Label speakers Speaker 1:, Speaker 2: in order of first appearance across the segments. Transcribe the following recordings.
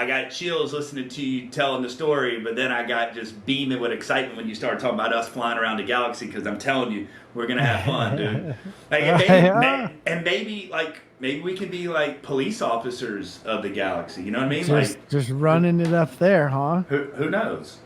Speaker 1: I got chills listening to you telling the story, but then I got just beaming with excitement when you started talking about us flying around the galaxy. Because I'm telling you, we're gonna have fun, dude. Like,
Speaker 2: Yeah.
Speaker 1: maybe we could be like police officers of the galaxy. You know what I mean?
Speaker 2: Just
Speaker 1: Who,
Speaker 2: running it up there, huh?
Speaker 1: who knows?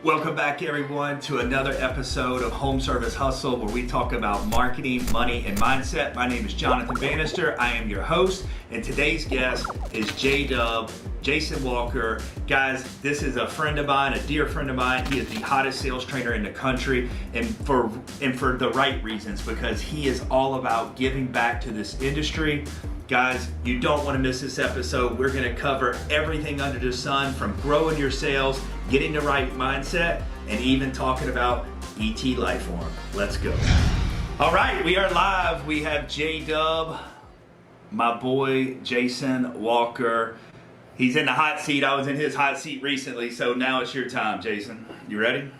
Speaker 1: Welcome back, everyone, to another episode of Home Service Hustle, where we talk about marketing, money, and mindset. My name is Jonathan Bannister. I am your host, and today's guest is Jdub, Jayson Walker. Guys, this is a friend of mine, a dear friend of mine. He is the hottest sales trainer in the country, and for the right reasons, because he is all about giving back to this industry. Guys, you don't want to miss this episode. We're going to cover everything under the sun, from growing your sales, getting the right mindset, and even talking about ET Lifeform. Let's go. All right, we are live. We have Jdub, my boy Jayson Walker. He's in the hot seat. I was in his hot seat recently, so now it's your time, Jayson. You ready?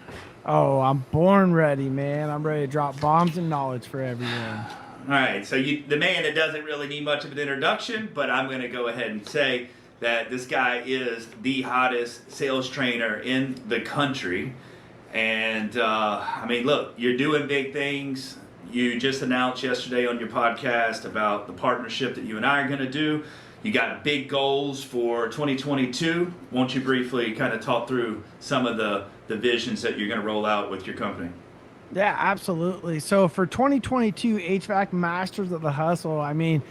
Speaker 2: Oh, I'm born ready, man. I'm ready to drop bombs and knowledge for everyone.
Speaker 1: All right, so the man that doesn't really need much of an introduction, but I'm going to go ahead and say that this guy is the hottest sales trainer in the country. And I mean, look, you're doing big things. You just announced yesterday on your podcast about the partnership that you and I are going to do. You got big goals for 2022. Won't you briefly kind of talk through some of the visions that you're going to roll out with your company?
Speaker 2: Yeah, absolutely. So for 2022 HVAC Masters of the Hustle, I mean,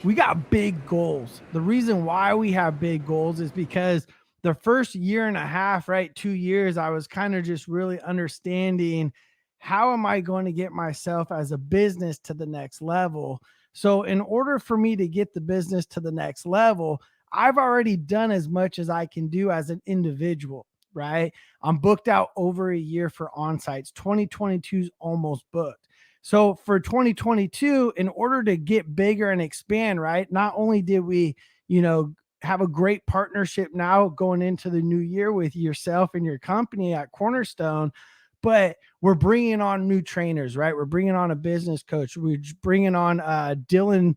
Speaker 2: we got big goals. The reason why we have big goals is because the first year and a half, right, 2 years, I was kind of just really understanding how am I going to get myself as a business to the next level. So in order for me to get the business to the next level, I've already done as much as I can do as an individual. Right? I'm booked out over a year for on-sites. 2022 is almost booked. So for 2022, in order to get bigger and expand, right? Not only did we, have a great partnership now going into the new year with yourself and your company at Cornerstone, but we're bringing on new trainers, right? We're bringing on a business coach. We're bringing on Dylan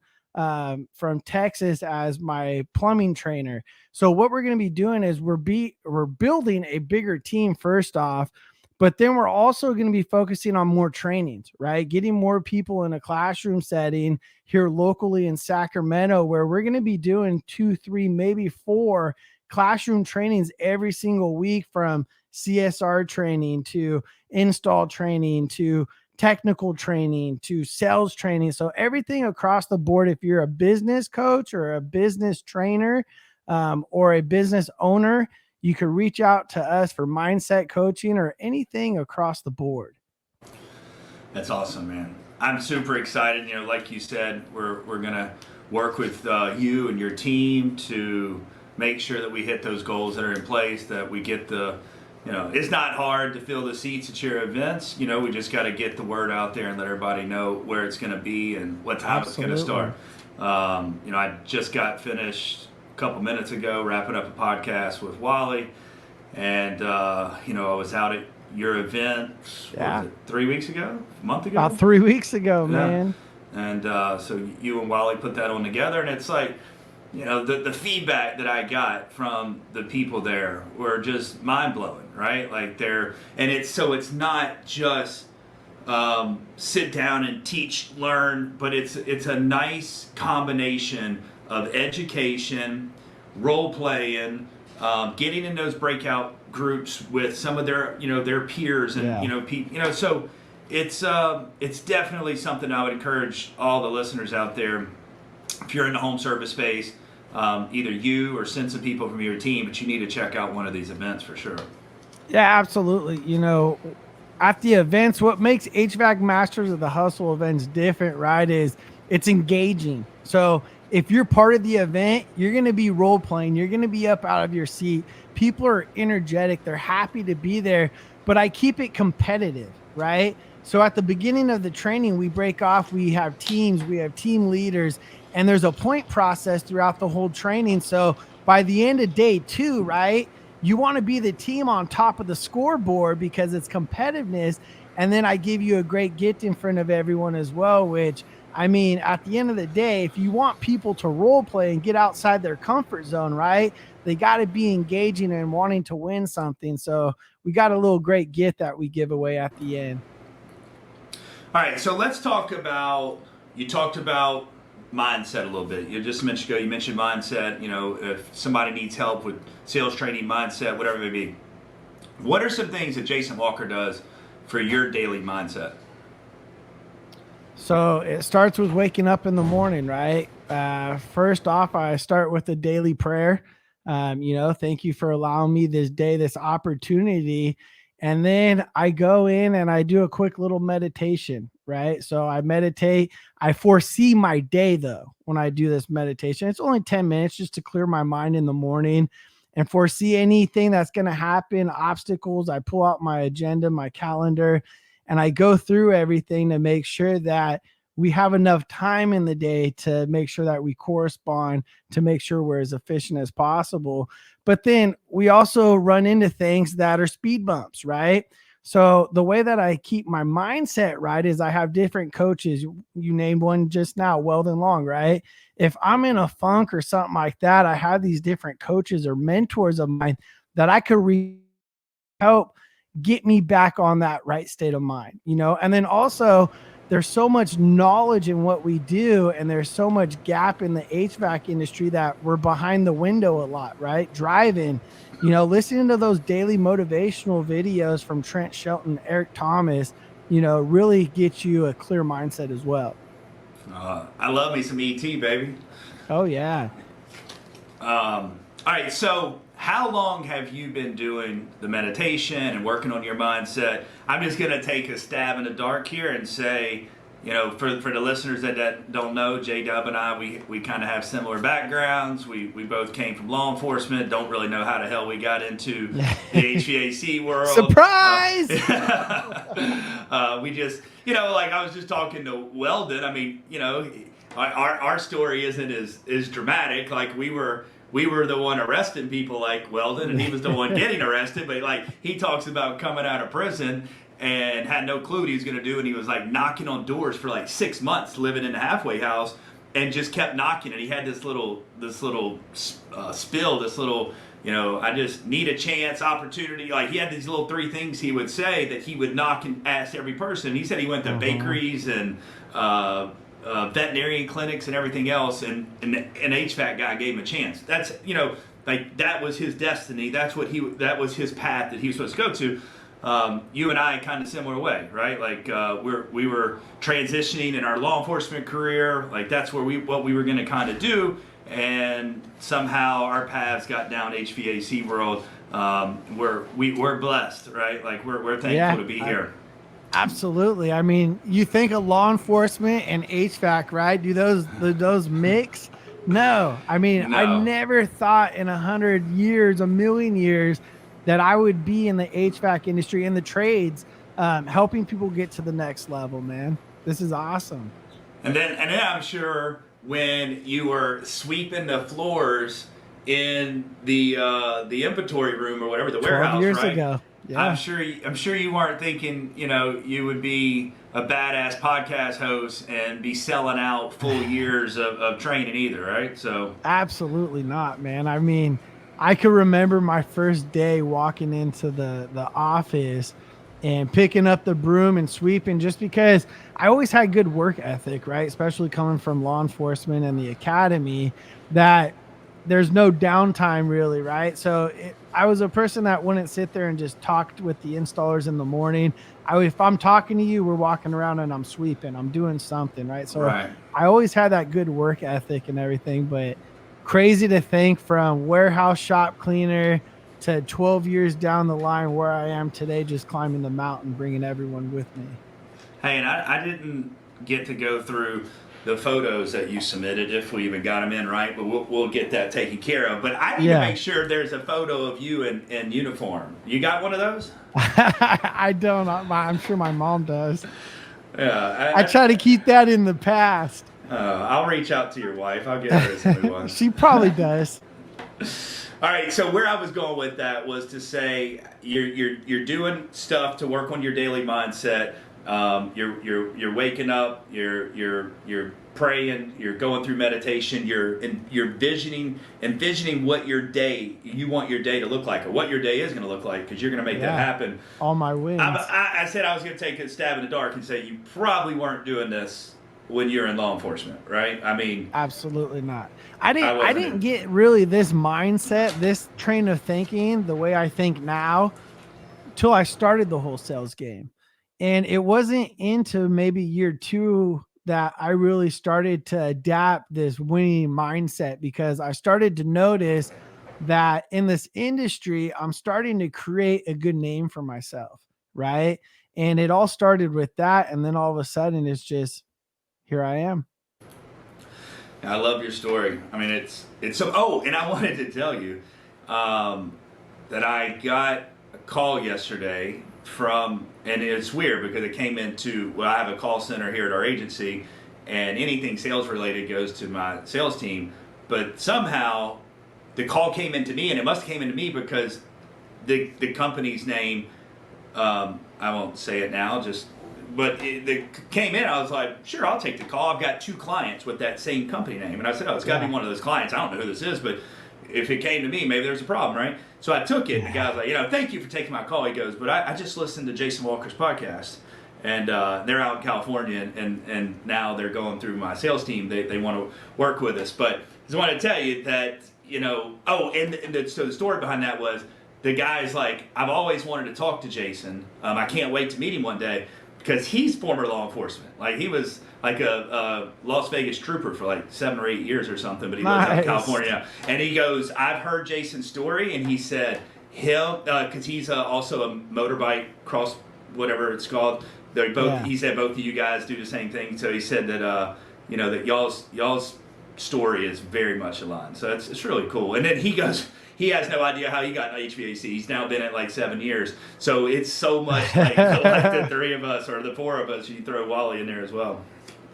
Speaker 2: from Texas as my plumbing trainer. So what we're going to be doing is we're building a bigger team first off, but then we're also going to be focusing on more trainings, right? Getting more people in a classroom setting here locally in Sacramento, where we're going to be doing 2, 3, maybe 4 classroom trainings every single week, from CSR training to install training to technical training to sales training. So everything across the board. If you're a business coach or a business trainer or a business owner, you can reach out to us for mindset coaching or anything across the board.
Speaker 1: That's awesome, man. I'm super excited. Like you said, we're going to work with you and your team to make sure that we hit those goals that are in place, that we get it's not hard to fill the seats at your events. We just got to get the word out there and let everybody know where it's going to be and what time
Speaker 2: Absolutely.
Speaker 1: it's going to start. I just got finished a couple minutes ago wrapping up a podcast with Wally. And, I was out at your event, what was it, 3 weeks ago? A month ago?
Speaker 2: About 3 weeks ago, man.
Speaker 1: And so you and Wally put that on together. And it's like, the feedback that I got from the people there were just mind-blowing, right? It's not just sit down and teach, learn, but it's a nice combination of education, role-playing, getting in those breakout groups with some of their peers and, so it's definitely something I would encourage all the listeners out there. If you're in the home service space, either you or send some people from your team, but you need to check out one of these events for sure.
Speaker 2: Yeah, absolutely. At the events, what makes HVAC Masters of the Hustle events different, right, is it's engaging. So if you're part of the event, you're going to be role playing. You're going to be up out of your seat. People are energetic. They're happy to be there, but I keep it competitive, right? So at the beginning of the training, we break off, we have teams, we have team leaders, and there's a point process throughout the whole training. So by the end of day 2, right, You want to be the team on top of the scoreboard because it's competitiveness. And then I give you a great gift in front of everyone as well, which, I mean, at the end of the day, if you want people to role play and get outside their comfort zone, right, they got to be engaging and wanting to win something. So we got a little great gift that we give away at the end.
Speaker 1: All right, so let's talk about, you talked about mindset a little bit. You just mentioned you mentioned mindset, if somebody needs help with sales training, mindset, whatever it may be. What are some things that Jayson Walker does for your daily mindset?
Speaker 2: So it starts with waking up in the morning, right? First off, I start with a daily prayer. Thank you for allowing me this day, this opportunity. And then I go in and I do a quick little meditation, right? So I meditate. I foresee my day though when I do this meditation. It's only 10 minutes just to clear my mind in the morning and foresee anything that's going to happen, obstacles. I pull out my agenda, my calendar, and I go through everything to make sure that we have enough time in the day to make sure that we correspond, to make sure we're as efficient as possible. But then we also run into things that are speed bumps, right? So the way that I keep my mindset right is I have different coaches. You named one just now, Weldon Long, right? If I'm in a funk or something like that, I have these different coaches or mentors of mine that I could help get me back on that right state of mind, and then also there's so much knowledge in what we do, and there's so much gap in the HVAC industry that we're behind the window a lot, right? Driving, listening to those daily motivational videos from Trent Shelton, Eric Thomas, really gets you a clear mindset as well.
Speaker 1: I love me some ET, baby.
Speaker 2: Oh yeah.
Speaker 1: All right, so how long have you been doing the meditation and working on your mindset? I'm just going to take a stab in the dark here and say, for the listeners that don't know, Jdub and I, we kind of have similar backgrounds. We both came from law enforcement, don't really know how the hell we got into the HVAC world.
Speaker 2: Surprise!
Speaker 1: We just, like I was just talking to Weldon. I mean, our story isn't as dramatic. Like we were the one arresting people like Weldon, and he was the one getting arrested. But like he talks about coming out of prison and had no clue what he was going to do, and he was like knocking on doors for like 6 months, living in a halfway house, and just kept knocking. And he had this little spill, this little, I just need a chance, opportunity. Like he had these little 3 things he would say that he would knock and ask every person. He said he went to bakeries and veterinarian clinics and everything else, and an HVAC guy gave him a chance. That's like that was his destiny. That was his path that he was supposed to go to. You and I kind of similar way, right? Like we were transitioning in our law enforcement career. Like that's what we were going to kind of do, and somehow our paths got down HVAC world. We're blessed, right? Like we're thankful to be here.
Speaker 2: Absolutely. I mean, you think of law enforcement and HVAC, right? Do those mix? No. I mean, no. I never thought in 100 years, a million years, that I would be in the HVAC industry, in the trades, helping people get to the next level, man. This is awesome.
Speaker 1: And then I'm sure when you were sweeping the floors in the inventory room or whatever, the warehouse,
Speaker 2: 12 years
Speaker 1: right?
Speaker 2: ago. Yeah.
Speaker 1: I'm sure you weren't thinking, you would be a badass podcast host and be selling out full years of training either, right? So
Speaker 2: absolutely not, man. I mean, I can remember my first day walking into the office and picking up the broom and sweeping, just because I always had good work ethic, right? Especially coming from law enforcement and the academy, that there's no downtime really, right? So I was a person that wouldn't sit there and just talk with the installers in the morning. If I'm talking to you, we're walking around and I'm sweeping, I'm doing something, right? So right. I always had that good work ethic and everything, but crazy to think from warehouse shop cleaner to 12 years down the line where I am today, just climbing the mountain, bringing everyone with me.
Speaker 1: Hey, and I didn't get to go through the photos that you submitted, if we even got them in right, but we'll get that taken care of. But I need to make sure there's a photo of you in uniform. You got one of those?
Speaker 2: I don't. I'm sure my mom does.
Speaker 1: Yeah,
Speaker 2: I try to keep that in the past.
Speaker 1: I'll reach out to your wife. I'll get her to send me one.
Speaker 2: She probably does.
Speaker 1: All right, so where I was going with that was to say you're doing stuff to work on your daily mindset. You're waking up. You're praying. You're going through meditation. You're envisioning what you want your day to look like, or what your day is going to look like, because you're going to make that happen.
Speaker 2: All my wins.
Speaker 1: I said I was going to take a stab in the dark and say you probably weren't doing this when you're in law enforcement, right? I mean,
Speaker 2: absolutely not. I didn't get really this mindset, this train of thinking, the way I think now, till I started the whole sales game. And it wasn't into maybe year 2 that I really started to adapt this winning mindset, because I started to notice that in this industry, I'm starting to create a good name for myself, right? And it all started with that. And then all of a sudden, it's just, here I am.
Speaker 1: I love your story. I mean, it's so. Oh, and I wanted to tell you that I got a call yesterday from, and it's weird because it came into, well, I have a call center here at our agency, and anything sales related goes to my sales team. But somehow the call came into me, and it must have came into me because the company's name, I won't say it now, but it came in. I was like, sure, I'll take the call. I've got 2 clients with that same company name. And I said, oh, it's got to be one of those clients. I don't know who this is, but if it came to me, maybe there's a problem, right? So I took it. And the guy's like, thank you for taking my call. He goes, but I just listened to Jayson Walker's podcast. And they're out in California, and now they're going through my sales team. They want to work with us. But I just want to tell you that, so the story behind that was the guy's like, I've always wanted to talk to Jayson. I can't wait to meet him one day. Because he's former law enforcement. Like, he was like a Las Vegas trooper for like 7 or 8 years or something, but he lives out in California. And he goes, I've heard Jayson's story, and he said because he's also a motorbike cross, whatever it's called. They're both. He said both of you guys do the same thing. So he said that that y'all's story is very much aligned. So it's really cool. And then he goes, he has no idea how he got in HVAC. He's now been at like 7 years. So it's so much like the 3 of us or the 4 of us. You throw Wally in there as well.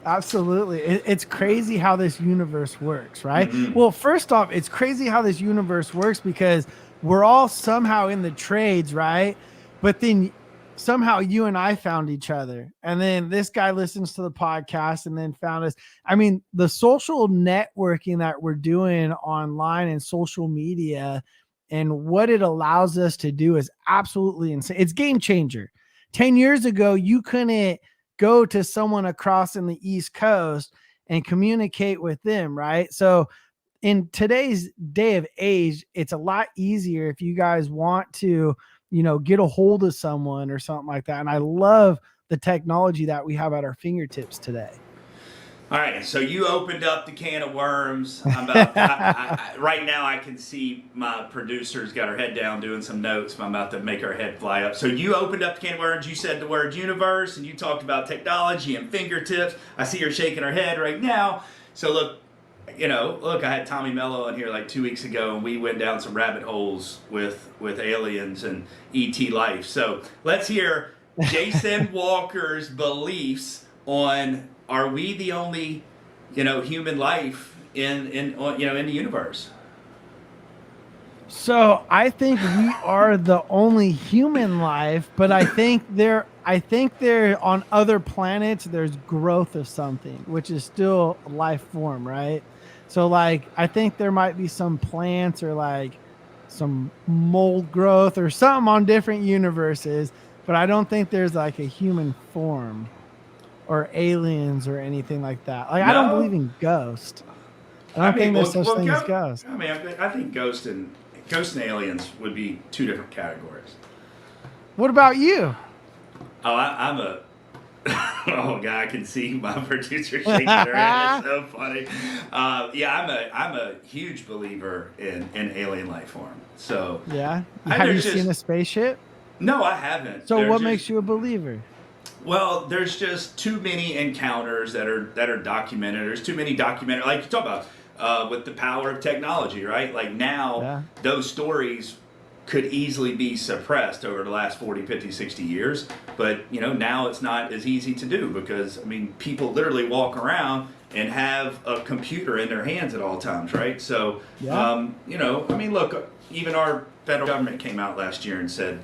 Speaker 2: Absolutely. It's crazy how this universe works, right?
Speaker 1: Mm-hmm.
Speaker 2: Well, first off, it's crazy how this universe works because we're all somehow in the trades, right? But then somehow you and I found each other, and then this guy listens to the podcast and then found us. I mean, the social networking that we're doing online and social media and what it allows us to do is absolutely insane. It's game changer. 10 years ago, you couldn't go to someone across in the East Coast and communicate with them, right? So in today's day of age, it's a lot easier if you guys want to get a hold of someone or something like that. And I love the technology that we have at our fingertips today.
Speaker 1: All right, so you opened up the can of worms. Right now I can see my producer's got her head down doing some notes. I'm about to make her head fly up. So you opened up the can of worms. You said the word universe, and you talked about technology and fingertips. I see her shaking her head right now. So look, I had Tommy Mello in here like 2 weeks ago, and we went down some rabbit holes with aliens and ET life. So let's hear Jayson Walker's beliefs on, are we the only, human life in the universe?
Speaker 2: So I think we are the only human life, but I think there on other planets, there's growth of something, which is still a life form, right? So like, I think there might be some plants or like some mold growth or something on different universes, but I don't think there's like a human form or aliens or anything like that. Like, no. I don't believe in ghosts. I don't think there's such thing as ghosts.
Speaker 1: I mean, I think ghosts and aliens would be 2 different categories.
Speaker 2: What about you?
Speaker 1: Oh, I'm a... Oh, God, I can see my producer shaking her head. It's so funny. I'm a huge believer in alien life form. So
Speaker 2: yeah, have you seen a spaceship?
Speaker 1: No, I haven't.
Speaker 2: So what makes you a believer?
Speaker 1: Well, there's just too many encounters that are documented. There's too many documented, like you talk about with the power of technology, right? Like now, those stories could easily be suppressed over the last 40, 50, 60 years. But, you know, now it's not as easy to do because, I mean, people literally walk around and have a computer in their hands at all times, right? So, you know, I mean, look, even our federal government came out last year and said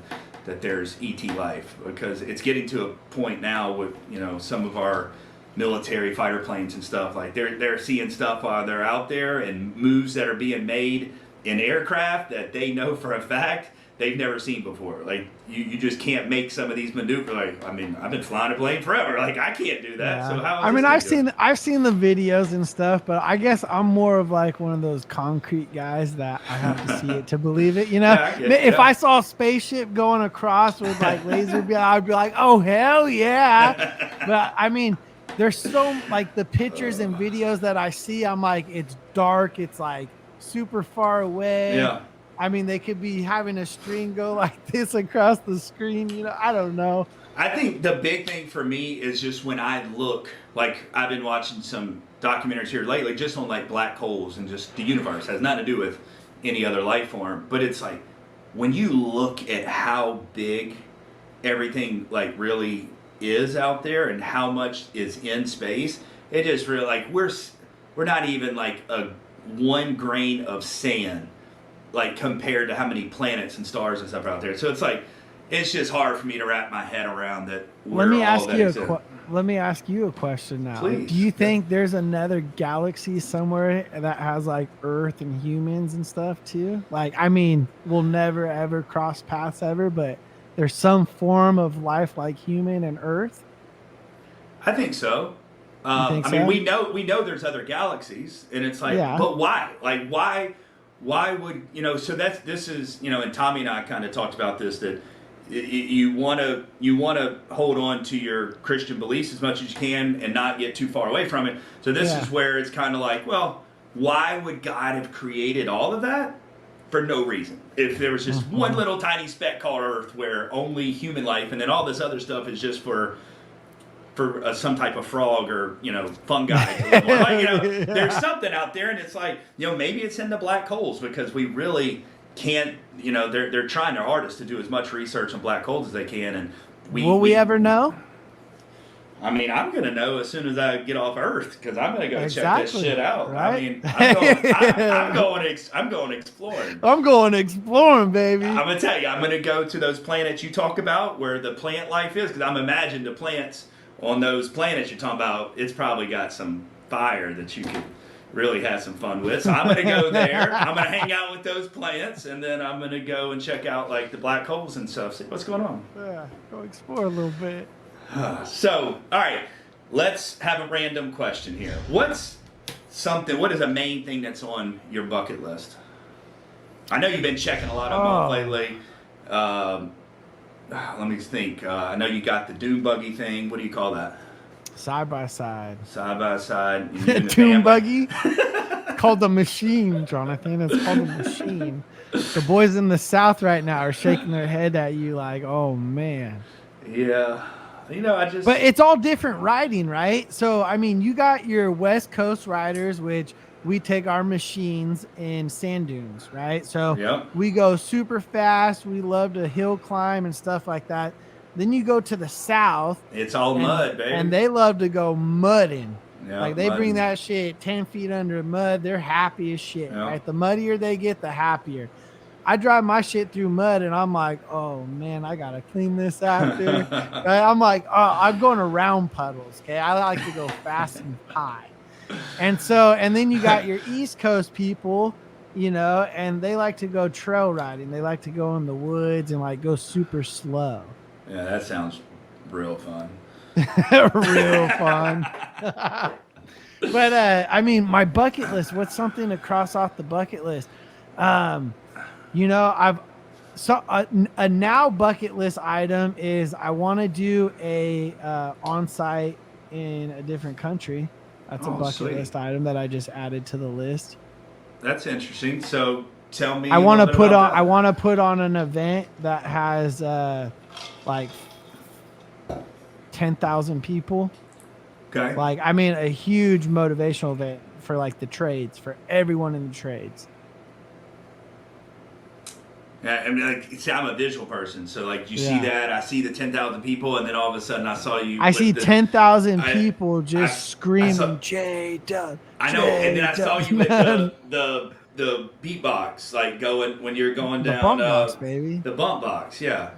Speaker 1: that there's ET life because it's getting to a point now with, you know, some of our military fighter planes and stuff, like they're seeing stuff while they're out there and moves that are being made in aircraft that they know for a fact they've never seen before. Like you just can't make some of these maneuvers. Like, I mean, I've been flying a plane forever. Like I can't do that. So how?
Speaker 2: I mean, I've seen the videos and stuff, but I guess I'm more of like one of those concrete guys that I have to see it to believe it. You know, if I saw a spaceship going across with like laser beam, I'd be like, oh hell yeah. But I mean, there's so like the pictures and videos that I see, I'm like, it's dark. It's like super far away.
Speaker 1: Yeah.
Speaker 2: I mean, they could be having a string go like this across the screen. You know, I don't know.
Speaker 1: I think the big thing for me is just when I look, like I've been watching some documentaries here lately just on like black holes and just the universe. It has nothing to do with any other life form. But it's like when you look at how big everything like really is out there and how much is in space, it just really like we're not even like a 1 grain of sand like compared to how many planets and stars and stuff are out there. So it's like it's just hard for me to wrap my head around that.
Speaker 2: Let me ask you a question now.
Speaker 1: Please.
Speaker 2: Do you think there's another galaxy somewhere that has like Earth and humans and stuff too? Like, I mean, we'll never ever cross paths ever, but there's some form of life like human and Earth?
Speaker 1: I think so. I mean, we know there's other galaxies, and it's like, but why? Like, why would, you know? So this is, you know, and Tommy and I kind of talked about this, that you want to hold on to your Christian beliefs as much as you can and not get too far away from it. So this is where it's kind of like, well, why would God have created all of that for no reason? If there was just one little tiny speck called Earth where only human life, and then all this other stuff is just for some type of frog or, you know, fungi. Like, you know, there's something out there, and it's like, you know, maybe it's in the black holes because we really can't, you know, they're trying their hardest to do as much research on black holes as they can, and
Speaker 2: will we ever know?
Speaker 1: I mean, I'm going to know as soon as I get off Earth because I'm going to go check this shit out.
Speaker 2: Right?
Speaker 1: I mean, I'm going exploring.
Speaker 2: I'm going exploring, baby.
Speaker 1: I'm going to tell you, I'm going to go to those planets you talk about where the plant life is, because I'm imagining the plants on those planets you're talking about, it's probably got some fire that you could really have some fun with. So I'm going to go there. I'm going to hang out with those plants, and then I'm going to go and check out like the black holes and stuff. See what's going on.
Speaker 2: Yeah, go explore a little bit.
Speaker 1: So, all right, let's have a random question here. What is a main thing that's on your bucket list? I know you've been checking a lot of them off lately. Let me think. I know you got the dune buggy thing. What do you call that?
Speaker 2: Side by side.
Speaker 1: Side by side.
Speaker 2: Dune buggy? Called the machine, Jonathan. It's called the machine. The boys in the South right now are shaking their head at you like, oh, man.
Speaker 1: Yeah. You know,
Speaker 2: But it's all different riding, right? So, I mean, you got your West Coast riders, which we take our machines in sand dunes, right? So we go super fast. We love to hill climb and stuff like that. Then you go to the South.
Speaker 1: It's all mud, baby.
Speaker 2: And they love to go mudding.
Speaker 1: Yeah,
Speaker 2: like they bring that shit 10 feet under mud. They're happy as shit, right? The muddier they get, the happier. I drive my shit through mud and I'm like, oh man, I gotta clean this after. Right? I'm like, oh, I'm going around puddles. Okay, I like to go fast and high. And then you got your East Coast people, you know, and they like to go trail riding. They like to go in the woods and like go super slow.
Speaker 1: Yeah, that sounds real fun.
Speaker 2: Real fun. But I mean, my bucket list. What's something to cross off the bucket list? You know, a now bucket list item is I want to do a on-site in a different country. That's a bucket list item that I just added to the list.
Speaker 1: That's interesting. So tell me.
Speaker 2: I want to put on an event that has like 10,000 people.
Speaker 1: Okay.
Speaker 2: Like, I mean, a huge motivational event for like the trades, for everyone in the trades.
Speaker 1: Yeah, I mean, like, see, I'm a visual person, so like you see
Speaker 2: Yeah.
Speaker 1: that, I see the 10,000 people, and then all of a sudden I saw you
Speaker 2: I see
Speaker 1: with
Speaker 2: 10,000
Speaker 1: I,
Speaker 2: people
Speaker 1: I,
Speaker 2: just
Speaker 1: I saw,
Speaker 2: screaming, J-Dub,
Speaker 1: I know, and then I saw you with
Speaker 2: J-Dub.
Speaker 1: the beatbox, like going when you're going
Speaker 2: The
Speaker 1: down
Speaker 2: bump box, baby.
Speaker 1: the bump box. Yeah,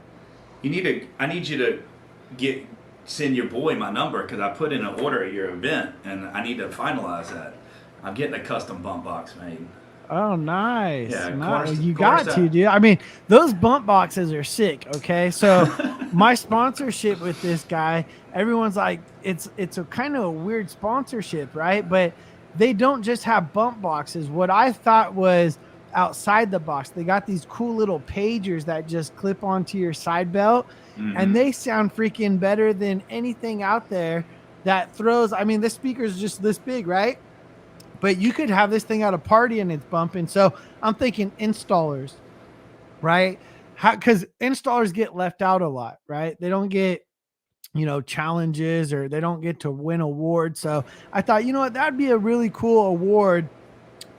Speaker 1: I need you to get send your boy my number because I put in an order at your event, and I need to finalize that. I'm getting a custom bump box made.
Speaker 2: Oh, nice.
Speaker 1: Yeah,
Speaker 2: Nice. You
Speaker 1: course
Speaker 2: got to,
Speaker 1: that.
Speaker 2: dude. I mean, those bump boxes are sick. Okay. So my sponsorship with this guy, everyone's like, it's a kind of a weird sponsorship, right? But they don't just have bump boxes. What I thought was outside the box, they got these cool little pagers that just clip onto your side belt, and
Speaker 1: Mm-hmm.
Speaker 2: they sound freaking better than anything out there that throws. I mean, this speaker is just this big, right? But you could have this thing at a party and it's bumping. So I'm thinking installers, right? Because installers get left out a lot, right? They don't get, challenges, or they don't get to win awards. So I thought, you know what, that'd be a really cool award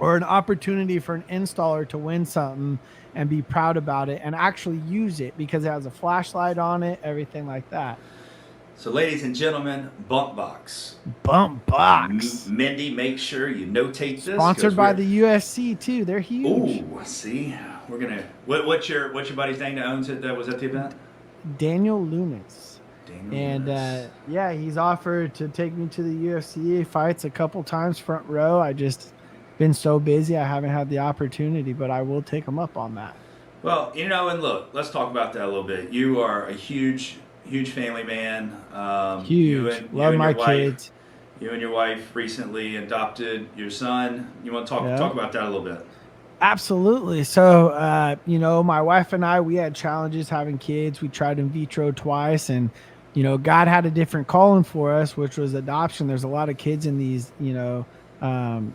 Speaker 2: or an opportunity for an installer to win something and be proud about it and actually use it because it has a flashlight on it, everything like that.
Speaker 1: So, ladies and gentlemen, bump box.
Speaker 2: Bump box.
Speaker 1: Mindy, make sure you notate this
Speaker 2: Sponsored by the USC too. They're huge.
Speaker 1: Ooh, see, we're gonna. What's your buddy's name that owns it? That was at the event.
Speaker 2: Daniel Loomis.
Speaker 1: Daniel
Speaker 2: And
Speaker 1: Lewis.
Speaker 2: yeah, he's offered to take me to the UFC fights a couple times front row. I just been so busy, I haven't had the opportunity, but I will take him up on that.
Speaker 1: Well, and look, let's talk about that a little bit. You are a huge family man.
Speaker 2: Huge. Love my kids.
Speaker 1: You and your wife recently adopted your son. You want to talk about that a little bit?
Speaker 2: Absolutely. So, my wife and I, we had challenges having kids. We tried in vitro twice, and, God had a different calling for us, which was adoption. There's a lot of kids in these,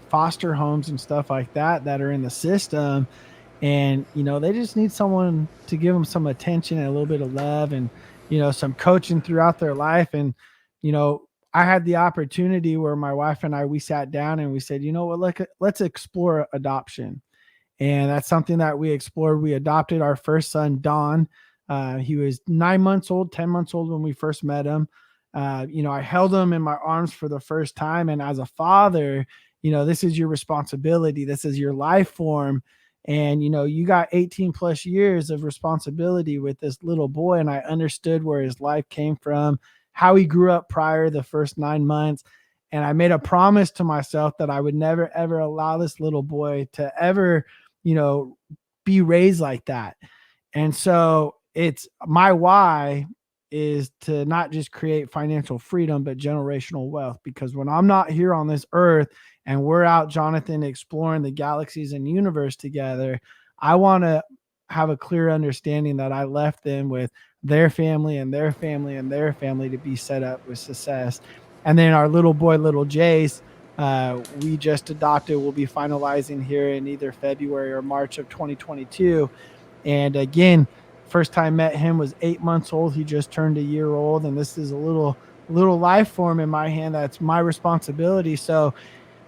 Speaker 2: foster homes and stuff like that are in the system. And, they just need someone to give them some attention and a little bit of love and, some coaching throughout their life. And, I had the opportunity where my wife and I, we sat down and we said, you know what, let's explore adoption. And that's something that we explored. We adopted our first son, Don. He was 9 months old, 10 months old when we first met him. I held him in my arms for the first time. And as a father, this is your responsibility. This is your life form. And, you got 18 plus years of responsibility with this little boy. And I understood where his life came from, how he grew up prior the first 9 months. And I made a promise to myself that I would never, ever allow this little boy to ever, be raised like that. And so it's my why is to not just create financial freedom, but generational wealth. Because when I'm not here on this earth and we're out, Jonathan, exploring the galaxies and universe together, I want to have a clear understanding that I left them with their family and their family and their family to be set up with success. And then our little boy, little Jace, we just adopted. We'll be finalizing here in either February or March of 2022. And again, first time met him was 8 months old. He just turned a year old. And this is a little life form in my hand. That's my responsibility. So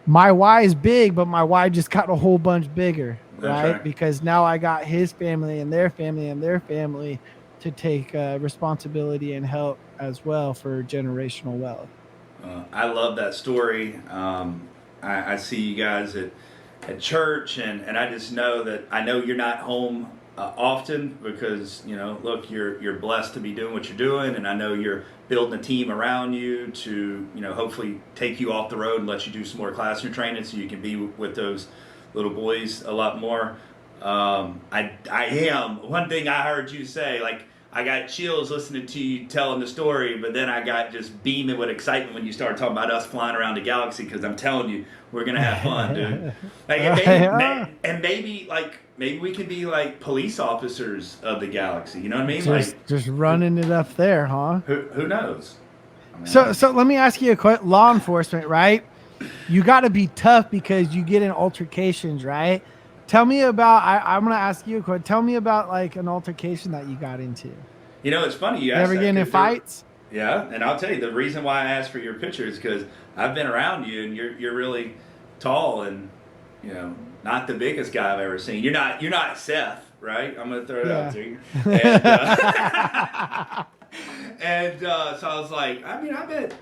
Speaker 2: my why is big, but my why just got a whole bunch bigger, right? Because now I got his family and their family and their family to take responsibility and help as well for generational wealth.
Speaker 1: I love that story. I see you guys at church, and I just know that I know you're not home often because look, you're blessed to be doing what you're doing, and I know you're building a team around you to hopefully take you off the road and let you do some more classroom training so you can be with those little boys a lot more. I am one thing I heard you say, like, I got chills listening to you telling the story, but then I got just beaming with excitement when you started talking about us flying around the galaxy, because I'm telling you, we're going to have fun, dude. Like, and maybe we can be like police officers of the galaxy, you know what I mean?
Speaker 2: Just running it up there, huh?
Speaker 1: Who knows? I mean,
Speaker 2: so let me ask you a question. Law enforcement, right? You got to be tough because you get in altercations, right? Tell me about, I'm going to ask you a question. Tell me about like an altercation that you got into.
Speaker 1: It's funny you asked
Speaker 2: ever
Speaker 1: that.
Speaker 2: Get in fights?
Speaker 1: Yeah, and I'll tell you, the reason why I asked for your picture is because I've been around you, and you're really tall and, not the biggest guy I've ever seen. You're not Seth, right? I'm gonna throw it out to you. And so I was like, I mean, I bet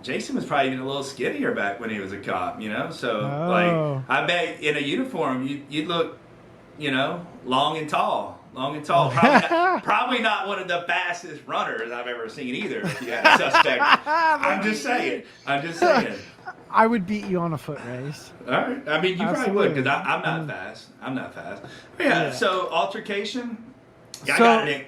Speaker 1: Jayson was probably even a little skinnier back when he was a cop, you know. So like, I bet in a uniform you'd look, you know, long and tall. Probably not one of the fastest runners I've ever seen either. If you had a suspect, I'm just saying.
Speaker 2: I would beat you on a foot race.
Speaker 1: All right. I mean, you probably would because I'm not fast. But yeah. So altercation. Yeah, I got it.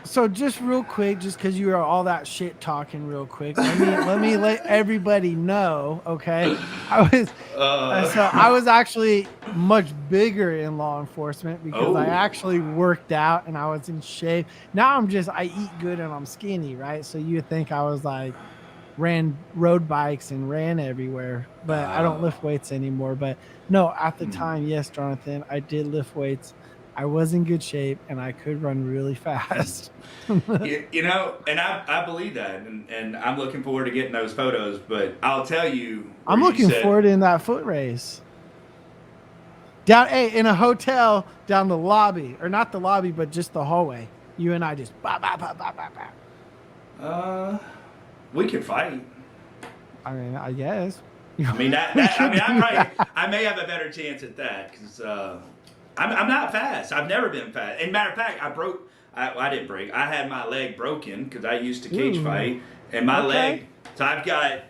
Speaker 2: So just real quick, just because you are all that shit talking real quick, let me let everybody know, okay? I was actually much bigger in law enforcement because I actually worked out and I was in shape. Now I eat good and I'm skinny, right? So you would think I was like ran road bikes and ran everywhere, but I don't lift weights anymore. But no, at the time, yes, Jonathan, I did lift weights. I was in good shape and I could run really fast.
Speaker 1: You know, and I believe that, and I'm looking forward to getting those photos. But I'll tell you,
Speaker 2: I'm looking forward in that foot race. In a hotel down the lobby, or not the lobby, but just the hallway. You and I just
Speaker 1: we could fight.
Speaker 2: I mean, I guess.
Speaker 1: I mean I may have a better chance at that because I'm not fast. I've never been fast. And matter of fact, I didn't break. I had my leg broken because I used to cage fight, and my leg. So I've got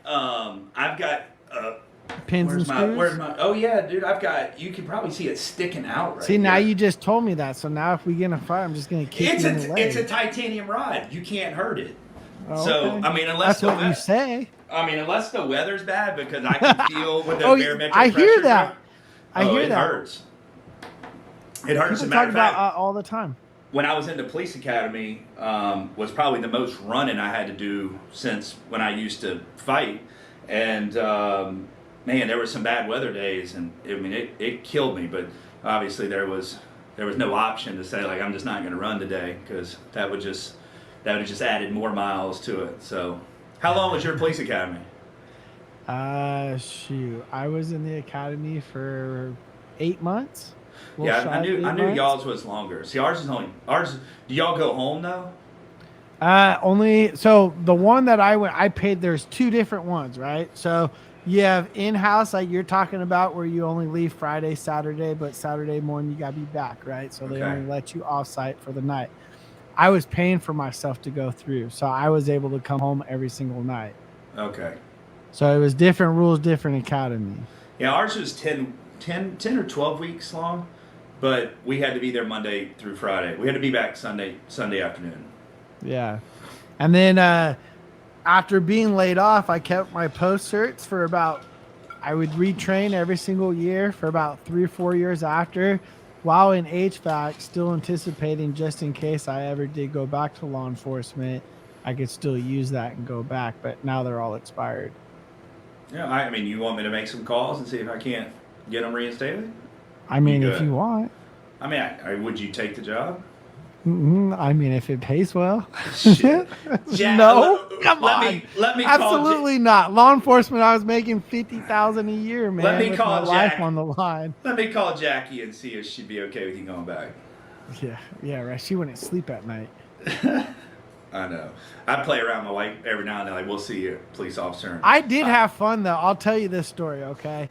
Speaker 2: pins and screws.
Speaker 1: Oh yeah, dude. You can probably see it sticking out right.
Speaker 2: See, now you just told me that. So now if we get in a fight, I'm just gonna kick you in the leg.
Speaker 1: It's a titanium rod. You can't hurt it.
Speaker 2: Oh,
Speaker 1: so
Speaker 2: okay.
Speaker 1: I mean, unless
Speaker 2: that's what you say.
Speaker 1: I mean, unless the weather's bad, because I can feel with the barometric
Speaker 2: I
Speaker 1: pressure.
Speaker 2: Hear that. I hear
Speaker 1: it
Speaker 2: that.
Speaker 1: Hurts. It hurts.
Speaker 2: People
Speaker 1: As a matter
Speaker 2: talk
Speaker 1: of fact,
Speaker 2: about all the time.
Speaker 1: When I was in the police academy, was probably the most running I had to do since when I used to fight, and man, there were some bad weather days, and I mean, it killed me. But obviously, there was no option to say like I'm just not going to run today because that would have just added more miles to it. So, how long was your police academy?
Speaker 2: Shoot, I was in the academy for 8 months.
Speaker 1: Yeah, I knew y'all's was longer. See, ours. Do y'all go home though?
Speaker 2: Only so the one that I paid. There's two different ones, right? So you have in-house, like you're talking about, where you only leave Friday, Saturday, but Saturday morning you gotta be back, right? So they only let you off-site for the night. I was paying for myself to go through, so I was able to come home every single night.
Speaker 1: Okay.
Speaker 2: So it was different rules, different academy.
Speaker 1: Yeah, ours was 10 or 12 weeks long, but we had to be there Monday through Friday. We had to be back Sunday afternoon.
Speaker 2: Yeah. And then after being laid off, I kept my post certs for I would retrain every single year for about 3 or 4 years after, while in HVAC, still anticipating just in case I ever did go back to law enforcement, I could still use that and go back, but now they're all expired.
Speaker 1: Yeah, I mean, you want me to make some calls and see if I can't get them reinstated?
Speaker 2: I mean, if you want.
Speaker 1: I mean, would you take the job?
Speaker 2: I mean, if it pays well.
Speaker 1: Shit. Jack,
Speaker 2: no, come
Speaker 1: on. Let me
Speaker 2: absolutely not. Law enforcement, I was making $50,000 a year, man.
Speaker 1: Let me call
Speaker 2: my life on the line.
Speaker 1: Let me call Jackie and see if she'd be okay with you going back.
Speaker 2: Yeah, right. She wouldn't sleep at night.
Speaker 1: I know. I play around my wife every now and then. Like, we'll see you, police officer.
Speaker 2: I did have fun though. I'll tell you this story, okay?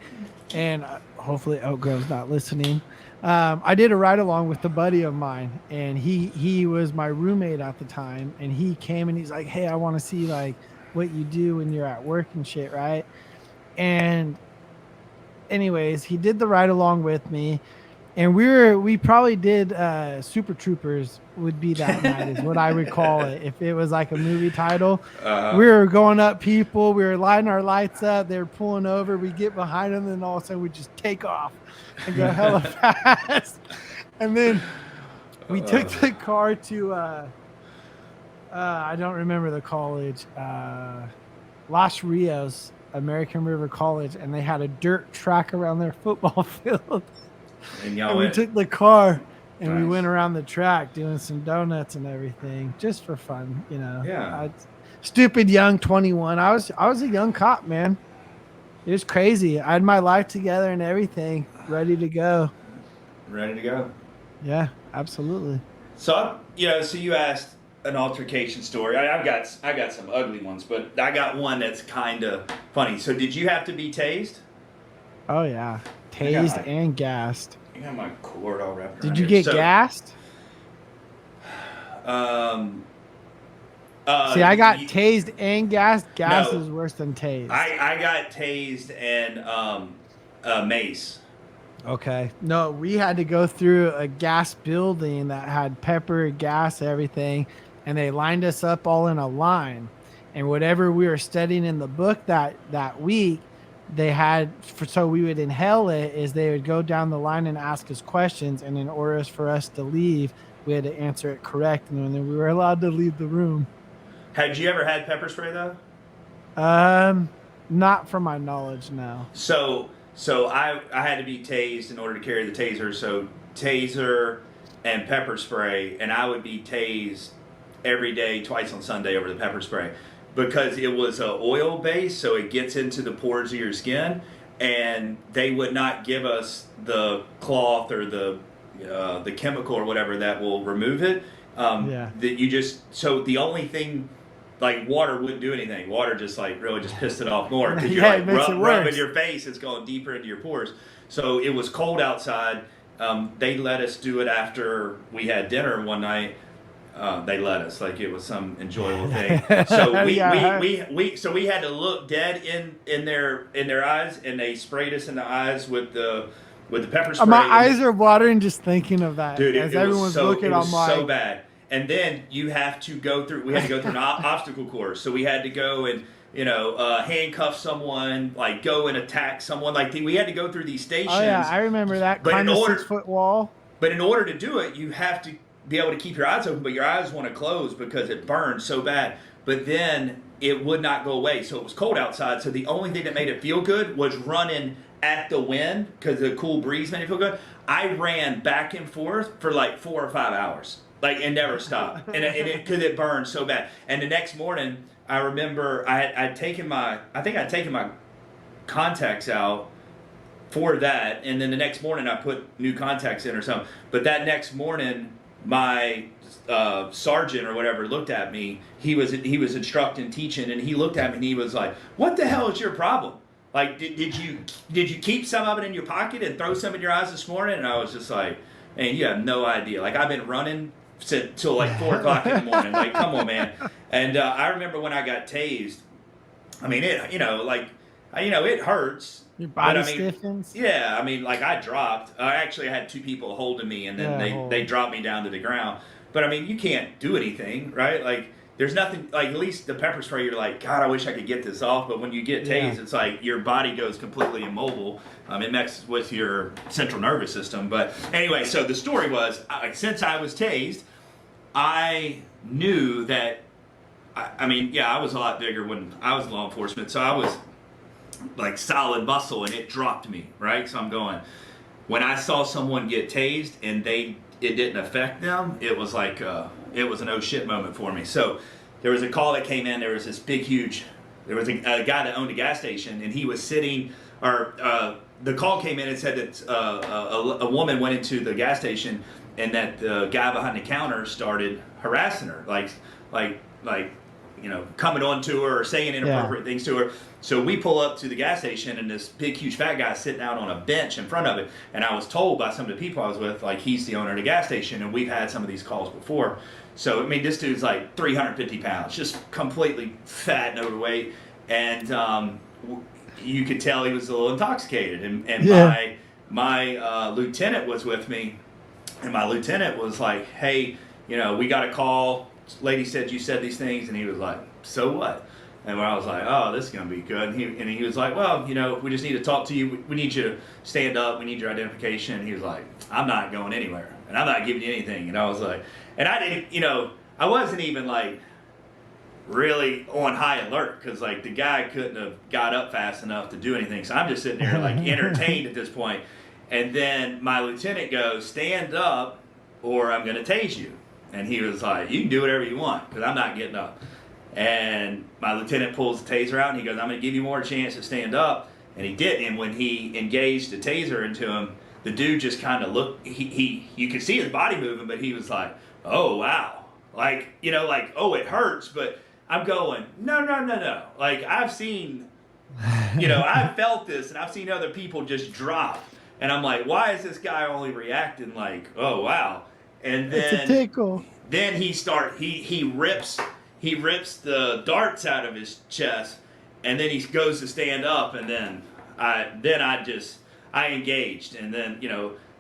Speaker 2: And hopefully Oak Grove's not listening. I did a ride along with a buddy of mine, and he was my roommate at the time, and he came and he's like, hey, I want to see like what you do when you're at work and shit, right? And anyways, he did the ride along with me, and we probably did Super Troopers would be that night is what I would call it if it was like a movie title. We were going up people, we were lighting our lights up, they were pulling over, we get behind them, and then all of a sudden we just take off and go hella fast. And then we took the car to I don't remember the college, Los Rios, American River College, and they had a dirt track around their football field. And we took the car and we went around the track doing some donuts and everything just for fun, you know.
Speaker 1: Yeah.
Speaker 2: Stupid young 21. I was a young cop, man. It was crazy. I had my life together and everything ready to go.
Speaker 1: Ready to go.
Speaker 2: Yeah, absolutely.
Speaker 1: So so you asked an altercation story. I got some ugly ones, but I got one that's kind of funny. So did you have to be tased?
Speaker 2: Oh yeah,
Speaker 1: I got
Speaker 2: tased and gassed.
Speaker 1: my cord all wrapped
Speaker 2: Did
Speaker 1: around
Speaker 2: you
Speaker 1: here.
Speaker 2: get
Speaker 1: So
Speaker 2: gassed?
Speaker 1: um
Speaker 2: See, I got tased and gassed. Gas
Speaker 1: no,
Speaker 2: is worse than tased.
Speaker 1: I got tased and mace.
Speaker 2: Okay. No, we had to go through a gas building that had pepper, gas, everything, and they lined us up all in a line. And whatever we were studying in the book that week, they had so we would inhale it is they would go down the line and ask us questions, and in order for us to leave, we had to answer it correct, and then we were allowed to leave the room.
Speaker 1: Had you ever had pepper spray though?
Speaker 2: Um, Not from my knowledge now.
Speaker 1: So I had to be tased in order to carry the taser. So taser and pepper spray, and I would be tased every day, twice on Sunday over the pepper spray because it was a oil base, so it gets into the pores of your skin, and they would not give us the cloth or the chemical or whatever that will remove it.
Speaker 2: Yeah.
Speaker 1: That you just so the only thing like water wouldn't do anything. Water just like really just pissed it off more because you're
Speaker 2: Yeah,
Speaker 1: like
Speaker 2: it makes it
Speaker 1: rubbing
Speaker 2: worse.
Speaker 1: your face. It's going deeper into your pores. So it was cold outside. They let us do it after we had dinner one night. They let us like it was some enjoyable thing. So
Speaker 2: Yeah.
Speaker 1: we had to look dead in their eyes, and they sprayed us in the eyes with the pepper spray.
Speaker 2: My eyes are watering just thinking of that.
Speaker 1: Dude,
Speaker 2: As
Speaker 1: it was
Speaker 2: everyone's
Speaker 1: so
Speaker 2: looking,
Speaker 1: it was
Speaker 2: I'm like,
Speaker 1: so bad. And then you have to go through. We had to go through an obstacle course. So we had to go and handcuff someone, like go and attack someone. Like we had to go through these stations.
Speaker 2: oh yeah, I remember that.
Speaker 1: But
Speaker 2: Climb a 6-foot wall.
Speaker 1: but in order to do it, you have to be able to keep your eyes open, but your eyes want to close because it burns so bad. But then it would not go away. So it was cold outside. So the only thing that made it feel good was running at the wind because the cool breeze made it feel good. I ran back and forth for like 4 or 5 hours, like and never stopped, and it because it burned so bad. And the next morning, I remember I'd taken my contacts out for that, and then the next morning I put new contacts in or something. But that next morning, my sergeant or whatever looked at me. He was instructing, teaching, and he looked at me and he was like, "What the hell is your problem? Like, did you keep some of it in your pocket and throw some in your eyes this morning?" And I was just like, "Man, you have no idea. Like, I've been running till like 4 o'clock in the morning. Like, come on, man." And I remember when I got tased. I mean, it hurts.
Speaker 2: Your body
Speaker 1: But I mean,
Speaker 2: stiffens.
Speaker 1: yeah, I mean, like I dropped. I actually had two people holding me, and then
Speaker 2: Yeah,
Speaker 1: they dropped me down to the ground. But I mean, you can't do anything, right? Like, there's nothing. Like, at least the pepper spray, you're like, God, I wish I could get this off. But when you get tased,
Speaker 2: Yeah.
Speaker 1: it's like your body goes completely immobile. It messes with your central nervous system. But anyway, so the story was, since I was tased, I knew that. I mean, yeah, I was a lot bigger when I was law enforcement, so I was like solid muscle, and it dropped me, right? So I'm going, when I saw someone get tased and it didn't affect them, it was like it was an oh shit moment for me. So there was a call that came in. There was this there was a guy that owned a gas station, and he was sitting, or the call came in and said that a woman went into the gas station, and that the guy behind the counter started harassing her, like coming on to her or saying inappropriate things to her. So we pull up to the gas station, and this big, huge fat guy sitting out on a bench in front of it. And I was told by some of the people I was with, like, he's the owner of the gas station, and we've had some of these calls before. So, I mean, this dude's like 350 pounds, just completely fat and overweight. And you could tell he was a little intoxicated. And my lieutenant was with me, and my lieutenant was like, "Hey, we got a call. Lady said you said these things," and he was like, "So what?" And I was like, "Oh, this is gonna be good." And he was like, "Well, we just need to talk to you. We need you to stand up. We need your identification." And he was like, "I'm not going anywhere, and I'm not giving you anything." And I was like, and I didn't, I wasn't even like really on high alert because like the guy couldn't have got up fast enough to do anything. So I'm just sitting there like entertained at this point. And then my lieutenant goes, "Stand up, or I'm gonna tase you." And he was like, "You can do whatever you want, because I'm not getting up." And my lieutenant pulls the taser out, and he goes, "I'm going to give you more chance to stand up." And he didn't. And when he engaged the taser into him, the dude just kind of looked. You could see his body moving, but he was like, "Oh wow," like like, "Oh, it hurts," but I'm going, no, no, no, no. Like I've seen, I've felt this, and I've seen other people just drop, and I'm like, why is this guy only reacting like, oh wow? And
Speaker 2: It's a tickle.
Speaker 1: then he rips the darts out of his chest, and then he goes to stand up, and then I engaged, and then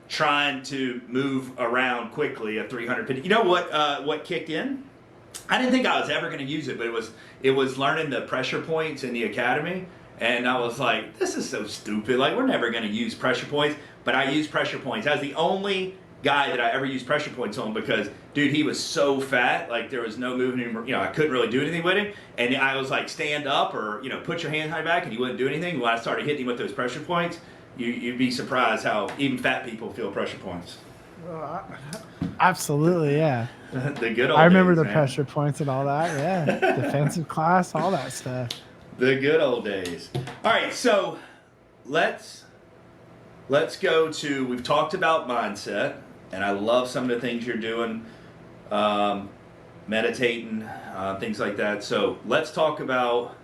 Speaker 1: trying to move around quickly at 350. You know what kicked in? I didn't think I was ever going to use it, but it was learning the pressure points in the academy, and I was like, this is so stupid. Like we're never going to use pressure points, but I used pressure points. I was the only guy that I ever used pressure points on because, dude, he was so fat, like there was no movement. I couldn't really do anything with him, and I was like, stand up or put your hand high back, and he wouldn't do anything. When I started hitting him with those pressure points, you'd be surprised how even fat people feel pressure points.
Speaker 2: Absolutely, yeah.
Speaker 1: The good old
Speaker 2: I remember
Speaker 1: days,
Speaker 2: the
Speaker 1: man.
Speaker 2: pressure points and all that. Yeah, defensive class, all that stuff.
Speaker 1: The good old days. All right, so let's go to. We've talked about mindset, and I love some of the things you're doing, meditating, things like that. So let's talk about.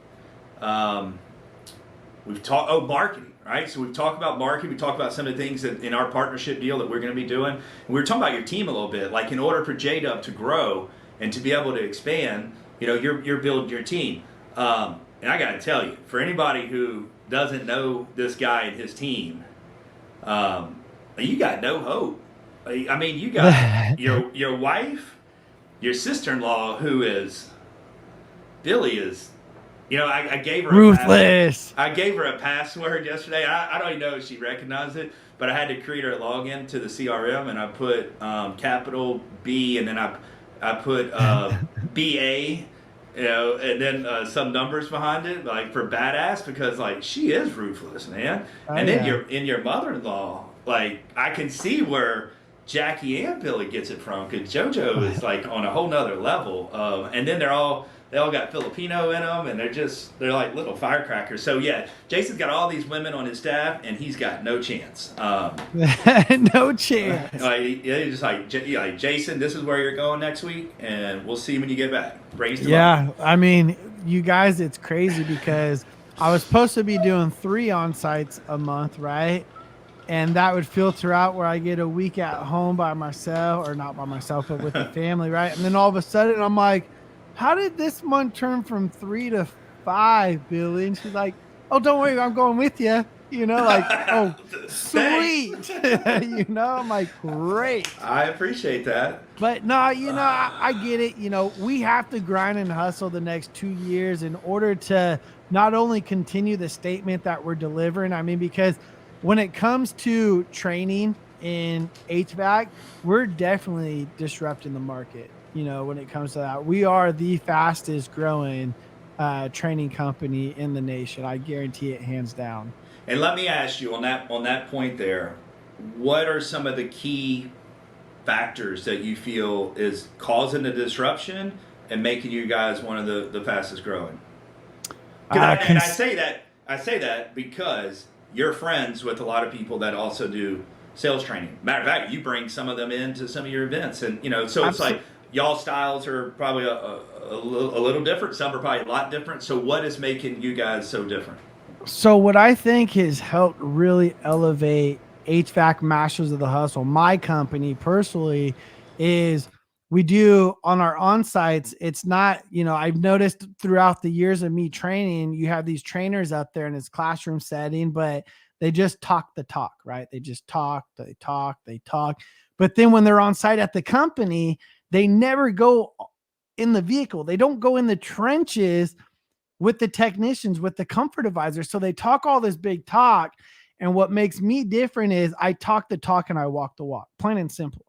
Speaker 1: Marketing. Right, so we've talked about marketing. We talked about some of the things that in our partnership deal that we're going to be doing. And we were talking about your team a little bit. Like in order for Jdub to grow and to be able to expand, you're building your team. And I got to tell you, for anybody who doesn't know this guy and his team, you got no hope. I mean, you got your wife, your sister-in-law, who is Billy is. I gave her
Speaker 2: ruthless.
Speaker 1: I gave her a password yesterday. I don't even know if she recognized it, but I had to create her a login to the CRM, and I put capital B, and then I put BA, and then some numbers behind it, like for badass, because like she is ruthless, man. And then your mother-in-law, like I can see where Jackie and Billy gets it from, because JoJo is like on a whole nother level. And then they all got Filipino in them, and they're like little firecrackers. So yeah, Jason's got all these women on his staff, and he's got no chance.
Speaker 2: No chance.
Speaker 1: He's just like Jayson, this is where you're going next week, and we'll see when you get back. Praise the Lord.
Speaker 2: I mean, you guys, it's crazy because I was supposed to be doing 3 on-sites a month, right? And that would filter out where I get a week at home by myself, or not by myself, but with the family, right? And then all of a sudden I'm like, how did this month turn from 3 to 5, Billy? And she's like, oh, don't worry, I'm going with you. Like, oh, sweet. I'm like, great.
Speaker 1: I appreciate that.
Speaker 2: But no, I get it. We have to grind and hustle the next 2 years in order to not only continue the statement that we're delivering. I mean, because when it comes to training in HVAC, we're definitely disrupting the market. When it comes to that, we are the fastest growing training company in the nation. I guarantee it, hands down.
Speaker 1: And let me ask you on that point there, what are some of the key factors that you feel is causing the disruption and making you guys one of the fastest growing? And I say that because you're friends with a lot of people that also do sales training. Matter of fact, you bring some of them into some of your events, and so it's like y'all styles are probably a little different. Some are probably a lot different. So what is making you guys so different?
Speaker 2: So what I think has helped really elevate HVAC Masters of the Hustle, my company personally, is we do on our on-sites. It's not, I've noticed throughout the years of me training, you have these trainers out there in this classroom setting, but they just talk the talk, right? They just talk, they talk. But then when they're on site at the company, they never go in the vehicle. They don't go in the trenches with the technicians, with the comfort advisors. So they talk all this big talk. And what makes me different is I talk the talk and I walk the walk, plain and simple.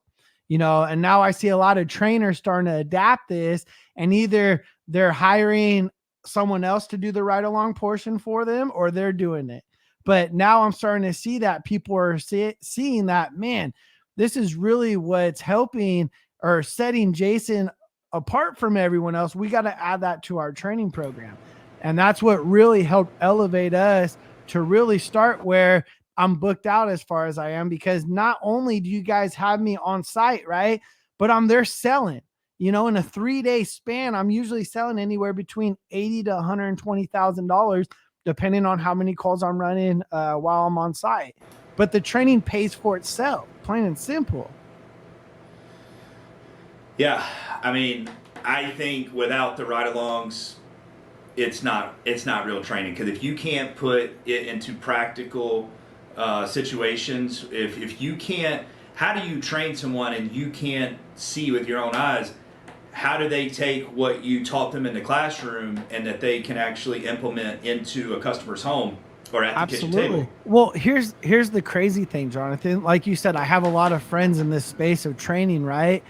Speaker 2: And now I see a lot of trainers starting to adapt this, and either they're hiring someone else to do the ride along portion for them, or they're doing it. But now I'm starting to see that people are seeing that, man, this is really what's helping or setting Jayson apart from everyone else. We got to add that to our training program. And that's what really helped elevate us to really start where I'm booked out as far as I am, because not only do you guys have me on site, right, but I'm there selling. In a 3-day span, I'm usually selling anywhere between $80,000 to $120,000, depending on how many calls I'm running while I'm on site. But the training pays for itself, plain and simple.
Speaker 1: Yeah, I mean, I think without the ride-alongs, it's not real training, because if you can't put it into practical situations, if you can't, how do you train someone and you can't see with your own eyes? How do they take what you taught them in the classroom and that they can actually implement into a customer's home or at the kitchen table?
Speaker 2: Well, here's the crazy thing, Jonathan. Like you said, I have a lot of friends in this space of training, right?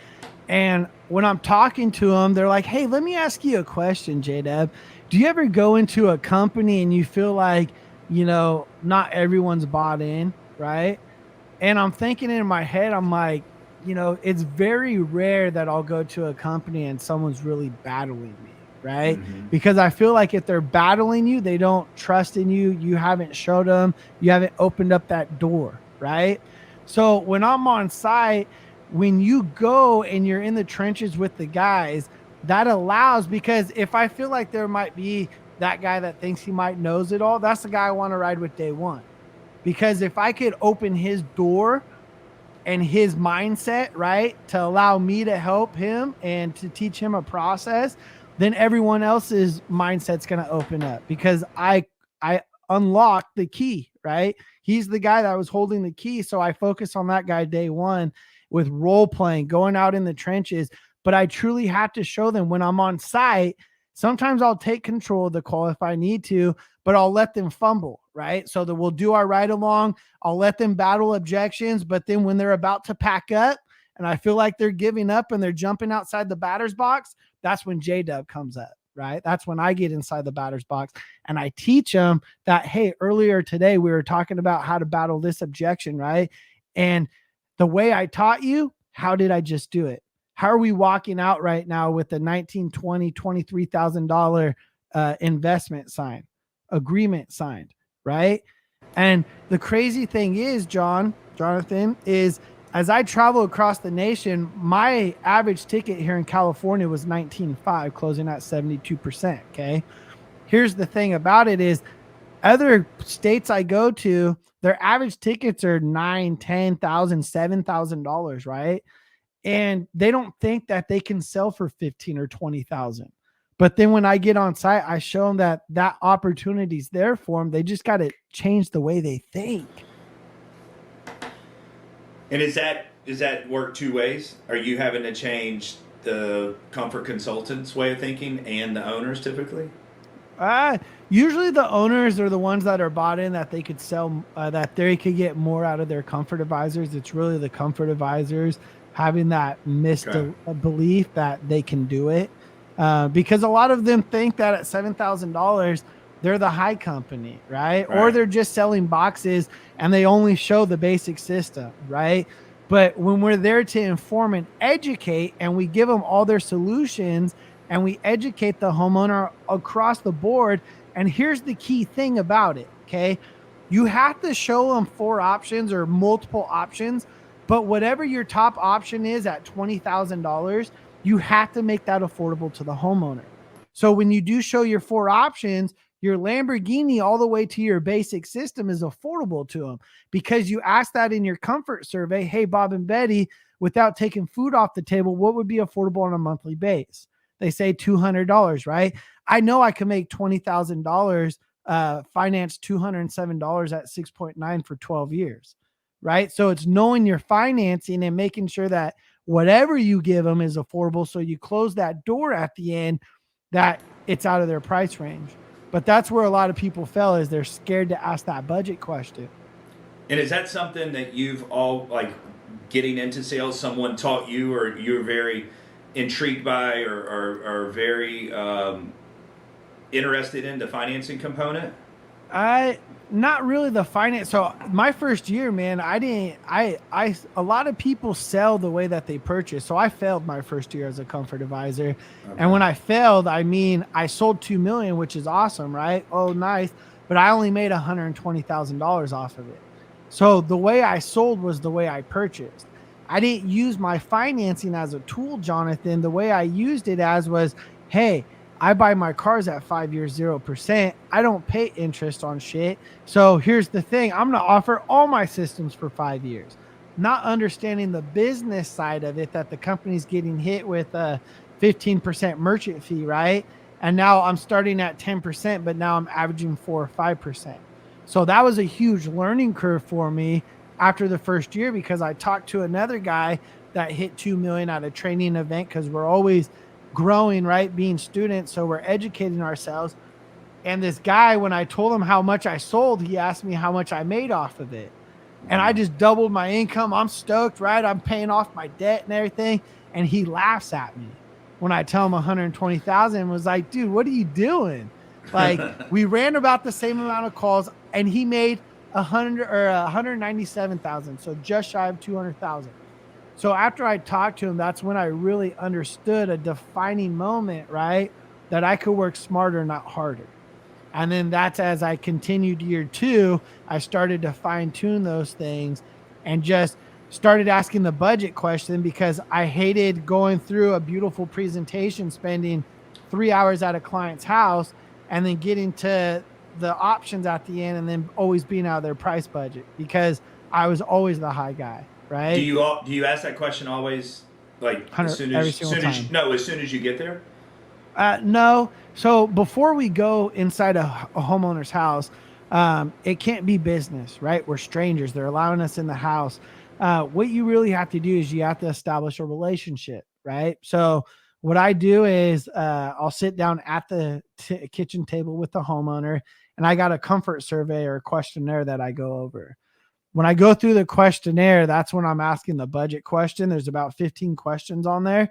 Speaker 2: And when I'm talking to them, they're like, "Hey, let me ask you a question, Jdub. Do you ever go into a company and you feel like, not everyone's bought in, right?" And I'm thinking in my head, I'm like, it's very rare that I'll go to a company and someone's really battling me, right?
Speaker 1: Mm-hmm.
Speaker 2: Because I feel like if they're battling you, they don't trust in you. You haven't showed them, you haven't opened up that door, right? So when I'm on site, when you go and you're in the trenches with the guys, that allows, because if I feel like there might be that guy that thinks he might knows it all, that's the guy I want to ride with day one. Because if I could open his door and his mindset, right, to allow me to help him and to teach him a process, then everyone else's mindset's going to open up, because I unlocked the key, right? He's the guy that was holding the key. So I focus on that guy day one with role playing, going out in the trenches. But I truly have to show them when I'm on site. Sometimes I'll take control of the call if I need to, but I'll let them fumble, right? So that we'll do our ride along. I'll let them battle objections, but then when they're about to pack up and I feel like they're giving up and they're jumping outside the batter's box, that's when Jdub comes up, right? That's when I get inside the batter's box and I teach them that, hey, earlier today we were talking about how to battle this objection, right? And the way I taught you, how did I just do it? How are we walking out right now with the $19,000, $20,000, $23,000 investment signed, agreement signed, right? And the crazy thing is, Jonathan, is as I travel across the nation, my average ticket here in California was 19.5, closing at 72%. Okay. Here's the thing about it is other states I go to, their average tickets are $9,000, $10,000, $7,000, right? And they don't think that they can sell for 15 or 20,000. But then when I get on site, I show them that opportunity's there for them. They just got to change the way they think.
Speaker 1: And is that work two ways? Are you having to change the comfort consultant's way of thinking and the owners typically?
Speaker 2: Usually the owners are the ones that are bought in that they could sell, that they could get more out of their comfort advisors. It's really the comfort advisors having that belief that they can do it. Because a lot of them think that at $7,000, they're the high company, right? Or they're just selling boxes and they only show the basic system, right? But when we're there to inform and educate and we give them all their solutions and we educate the homeowner across the board. And here's the key thing about it, okay? You have to show them 4 options or multiple options, but whatever your top option is at $20,000, you have to make that affordable to the homeowner. So when you do show your 4 options, your Lamborghini all the way to your basic system is affordable to them because you asked that in your comfort survey. Hey, Bob and Betty, without taking food off the table, what would be affordable on a monthly base? They say $200, right? I know I can make $20,000 finance $207 at 6.9 for 12 years, right? So it's knowing your financing and making sure that whatever you give them is affordable. So you close that door at the end that it's out of their price range. But that's where a lot of people fail is they're scared to ask that budget question.
Speaker 1: And is that something that you've all, like getting into sales, someone taught you or you're very intrigued by or very interested in the financing component?
Speaker 2: Not really the finance. So my first year, man, a lot of people sell the way that they purchase. So I failed my first year as a comfort advisor. Okay. And when I failed, I mean, I sold 2 million, which is awesome, right? Oh, nice. But I only made $120,000 off of it. So the way I sold was the way I purchased. I didn't use my financing as a tool, Jonathan. The way I used it as was, hey, I buy my cars at 5 years, 0%. I don't pay interest on shit. So here's the thing, I'm going to offer all my systems for 5 years, not understanding the business side of it, that the company's getting hit with a 15% merchant fee, right? And now I'm starting at 10%, but now I'm averaging 4 or 5%. So that was a huge learning curve for me after the first year, because I talked to another guy that hit 2 million at a training event, because we're always growing, right? Being students. So we're educating ourselves. And this guy, when I told him how much I sold, he asked me how much I made off of it. And I just doubled my income. I'm stoked, right? I'm paying off my debt and everything. And he laughs at me when I tell him 120,000 and was like, dude, what are you doing? Like, we ran about the same amount of calls and he made 197,000. So just shy of 200,000. So after I talked to him, that's when I really understood a defining moment, right? That I could work smarter, not harder. And then that's as I continued year two, I started to fine tune those things and just started asking the budget question, because I hated going through a beautiful presentation, spending 3 hours at a client's house and then getting to the options at the end and then always being out of their price budget, because I was always the high guy, right?
Speaker 1: Do you ask that question always, like as
Speaker 2: 100
Speaker 1: soon
Speaker 2: every
Speaker 1: as
Speaker 2: single
Speaker 1: soon as
Speaker 2: time.
Speaker 1: no, as soon as you get there?
Speaker 2: No. So before we go inside a homeowner's house, it can't be business, right? We're strangers. They're allowing us in the house. What you really have to do is you have to establish a relationship, right? So what I do is I'll sit down at the kitchen table with the homeowner, and I got a comfort survey or a questionnaire that I go over. When I go through the questionnaire, that's when I'm asking the budget question. There's about 15 questions on there,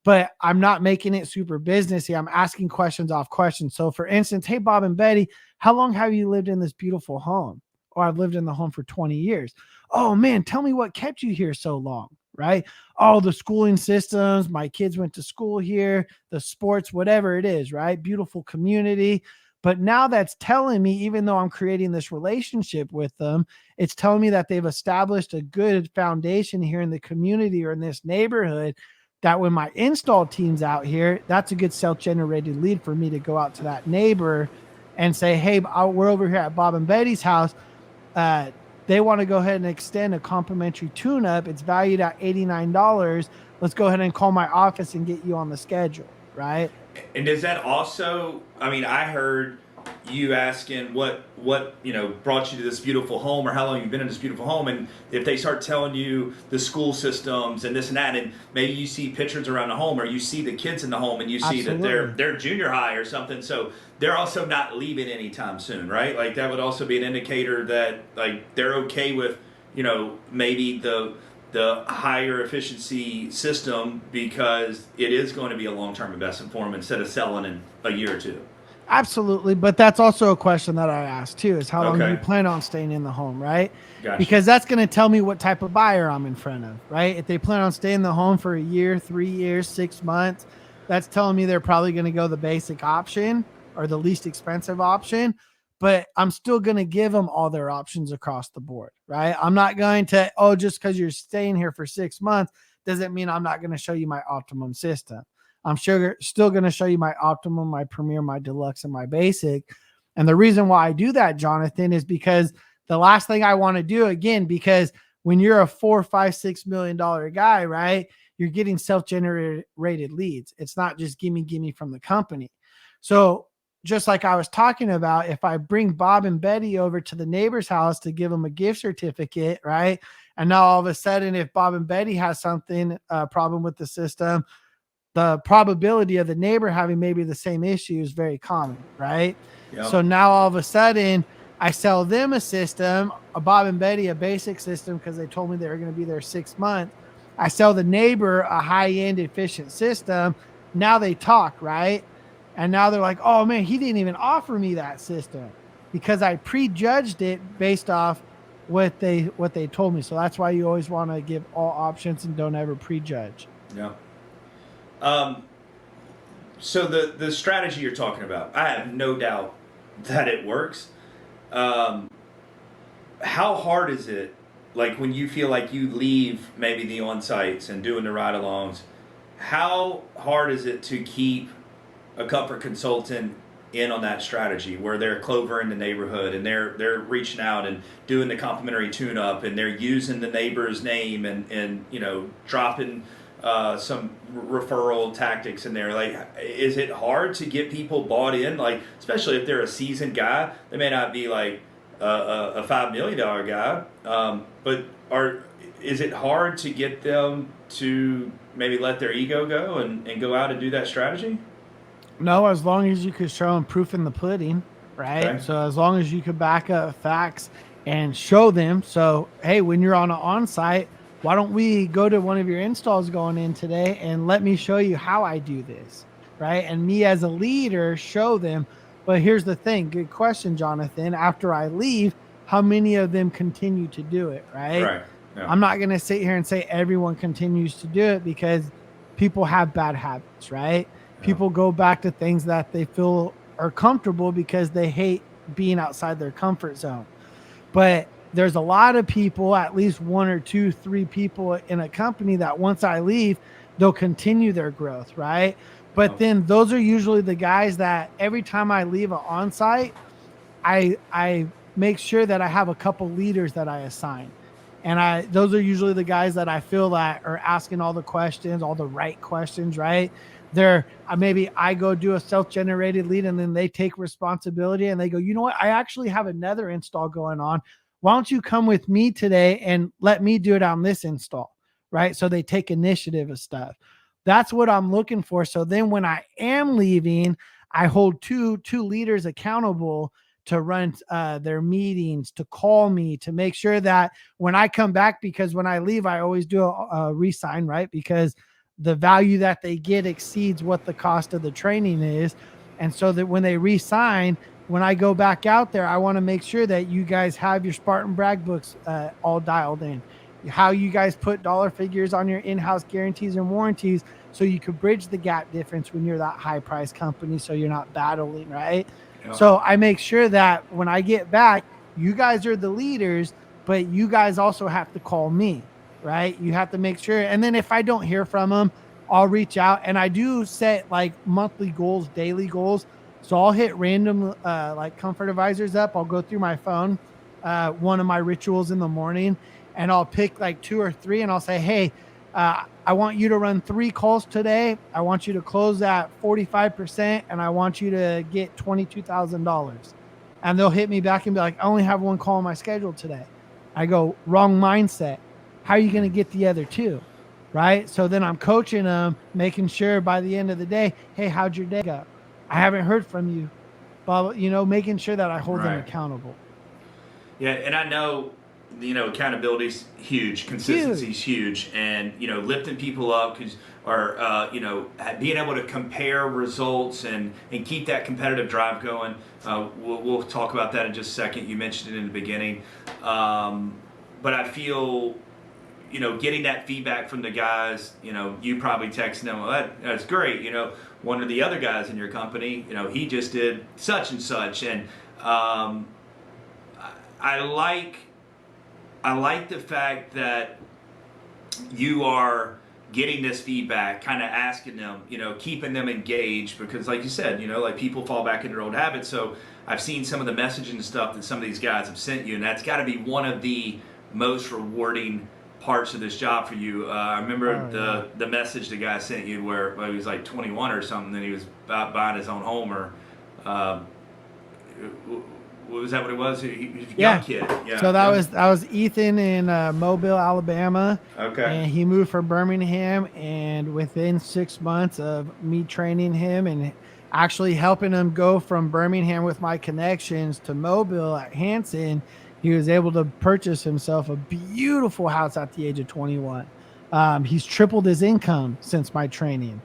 Speaker 2: but I'm not making it super businessy. I'm asking questions off questions. So for instance, hey, Bob and Betty, how long have you lived in this beautiful home? Or I've lived in the home for 20 years. Oh man, tell me what kept you here so long, right? Oh, the schooling systems. My kids went to school here, the sports, whatever it is, right? Beautiful community. But now that's telling me, even though I'm creating this relationship with them, it's telling me that they've established a good foundation here in the community or in this neighborhood, that when my install team's out here, that's a good self-generated lead for me to go out to that neighbor and say, hey, we're over here at Bob and Betty's house. Uh, they want to go ahead and extend a complimentary tune-up. It's valued at $89. Let's go ahead and call my office and get you on the schedule, right?
Speaker 1: And does that also? I mean, I heard you asking what brought you to this beautiful home, or how long you've been in this beautiful home, and if they start telling you the school systems and this and that, and maybe you see pictures around the home, or you see the kids in the home, and you see that
Speaker 2: Absolutely.
Speaker 1: they're junior high or something, so they're also not leaving anytime soon, right? Like that would also be an indicator that like they're okay with maybe the higher efficiency system, because it is going to be a long-term investment for them instead of selling in a year or two.
Speaker 2: Absolutely. But that's also a question that I asked too, is how long do you
Speaker 1: Okay,
Speaker 2: plan on staying in the home, right?
Speaker 1: gotcha.
Speaker 2: Because that's going to tell me what type of buyer I'm in front of, right? If they plan on staying in the home for a year, 3 years, 6 months, that's telling me they're probably going to go the basic option or the least expensive option. But I'm still going to give them all their options across the board, right? I'm not going to, oh, just because you're staying here for 6 months doesn't mean I'm not going to show you my optimum system. I'm sure still going to show you my optimum, my premier, my deluxe, and my basic. And the reason why I do that, Jonathan, is because the last thing I want to do, again, because when you're a $4, $5, $6 million guy, right, you're getting self-generated leads. It's not just gimme from the company. So just like I was talking about, if I bring Bob and Betty over to the neighbor's house to give them a gift certificate, right, and now all of a sudden, if Bob and Betty has something, problem with the system, the probability of the neighbor having maybe the same issue is very common, right?
Speaker 1: Yep.
Speaker 2: So now all of a sudden, I sell them a system, a Bob and Betty, a basic system, because they told me they were going to be there 6 months. I sell the neighbor a high end efficient system. Now they talk, right? And now they're like, oh man, he didn't even offer me that system, because I prejudged it based off what they told me. So that's why you always want to give all options and don't ever prejudge.
Speaker 1: Yeah. Um, so the strategy you're talking about, I have no doubt that it works. Um, how hard is it, like when you feel like you leave maybe the on-sites and doing the ride-alongs, how hard is it to keep a comfort consultant in on that strategy where they're clovering the neighborhood and they're reaching out and doing the complimentary tune-up and they're using the neighbor's name and dropping some referral tactics in there? Like, is it hard to get people bought in? Like, especially if they're a seasoned guy, they may not be like a $5 million guy, but is it hard to get them to maybe let their ego go and go out and do that strategy?
Speaker 2: No, as long as you could show them proof in the pudding, right?
Speaker 1: Okay.
Speaker 2: So as long as you could back up facts and show them. So, hey, when you're on an on-site, why don't we go to one of your installs going in today and let me show you how I do this, right? And me as a leader, show them. But here's the thing. Good question, Jonathan. After I leave, how many of them continue to do it, right?
Speaker 1: Right. Yeah.
Speaker 2: I'm not going to sit here and say everyone continues to do it because people have bad habits, right? Yeah. People go back to things that they feel are comfortable because they hate being outside their comfort zone. But there's a lot of people, at least 1 or 2, 3 people in a company that once I leave, they'll continue their growth, right? But then those are usually the guys that every time I leave an on-site, I make sure that I have a couple leaders that I assign. And those are usually the guys that I feel that are asking all the questions, all the right questions, right? Maybe I go do a self-generated lead and then they take responsibility and they go, you know what? I actually have another install going on. Why don't you come with me today and let me do it on this install, right? So they take initiative of stuff. That's what I'm looking for. So then when I am leaving, I hold two leaders accountable to run their meetings, to call me, to make sure that when I come back, because when I leave, I always do a re-sign, right? Because the value that they get exceeds what the cost of the training is. And so that when they re-sign, when I go back out there, I want to make sure that you guys have your Spartan Bragg books all dialed in, how you guys put dollar figures on your in-house guarantees and warranties so you could bridge the gap difference when you're that high price company so you're not battling, right? Yeah. So I make sure that when I get back, you guys are the leaders, but you guys also have to call me, right? You have to make sure. And then if I don't hear from them, I'll reach out. And I do set like monthly goals, daily goals. So I'll hit random like comfort advisors up. I'll go through my phone, one of my rituals in the morning, and I'll pick like 2 or 3 and I'll say, hey, I want you to run 3 calls today. I want you to close at 45% and I want you to get $22,000. And they'll hit me back and be like, I only have 1 call on my schedule today. I go, wrong mindset. How are you going to get the other 2? Right? So then I'm coaching them, making sure by the end of the day, hey, how'd your day go? I haven't heard from you, but making sure that I hold them accountable.
Speaker 1: Yeah. And I know, accountability's huge, consistency's huge, and, lifting people up or being able to compare results and keep that competitive drive going. We'll talk about that in just a second. You mentioned it in the beginning. But I feel, getting that feedback from the guys, you probably texting them, well, that's great. One of the other guys in your company, he just did such and such. And I like the fact that you are getting this feedback, kind of asking them, keeping them engaged, because like you said, like people fall back into their old habits. So I've seen some of the messaging stuff that some of these guys have sent you, and that's got to be one of the most rewarding parts of this job for you. I remember the message the guy sent you where he was like 21 or something, and he was about buying his own home, or was that what it was? He was a young kid. Yeah.
Speaker 2: So that was Ethan in Mobile, Alabama.
Speaker 1: Okay.
Speaker 2: And he moved from Birmingham, and within 6 months of me training him and actually helping him go from Birmingham with my connections to Mobile at Hanson, he was able to purchase himself a beautiful house at the age of 21. He's tripled his income since my training.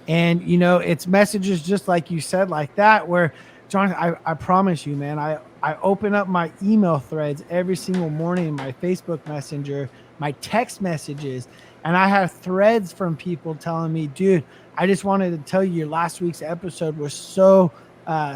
Speaker 2: And, it's messages just like you said, like that, where, John, I promise you, man, I open up my email threads every single morning, my Facebook Messenger, my text messages, and I have threads from people telling me, dude, I just wanted to tell you your last week's episode was so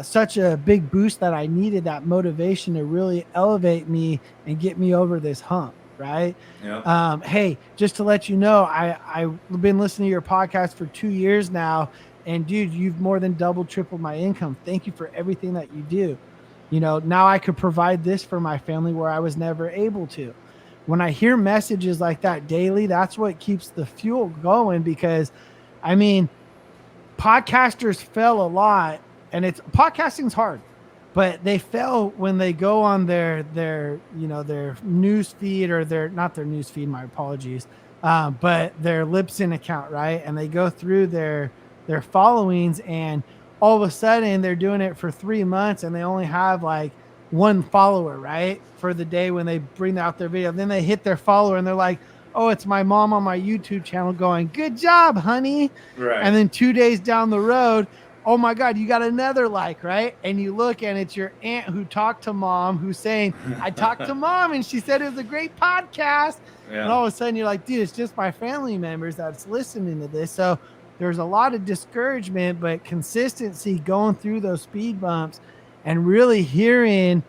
Speaker 2: such a big boost that I needed, that motivation to really elevate me and get me over this hump. Right.
Speaker 1: Yeah.
Speaker 2: Hey, just to let you know, I've been listening to your podcast for 2 years now. And dude, you've more than doubled, tripled my income. Thank you for everything that you do. Now I could provide this for my family where I was never able to. When I hear messages like that daily, that's what keeps the fuel going because I mean, podcasters fail a lot, and it's podcasting's hard, but they fail when they go on their news feed, or their news feed, my apologies, but their Libsyn account, right? And they go through their followings, and all of a sudden they're doing it for 3 months and they only have like one follower, right? For the day when they bring out their video. Then they hit their follower and they're like, oh, it's my mom on my YouTube channel going, good job, honey.
Speaker 1: Right.
Speaker 2: And then 2 days down the road, oh my God, you got another like, right? And you look and it's your aunt who talked to mom, who's saying, I talked to mom and she said it was a great podcast.
Speaker 1: Yeah.
Speaker 2: And all of a sudden you're like, dude, it's just my family members that's listening to this. So there's a lot of discouragement, but consistency going through those speed bumps and really hearing,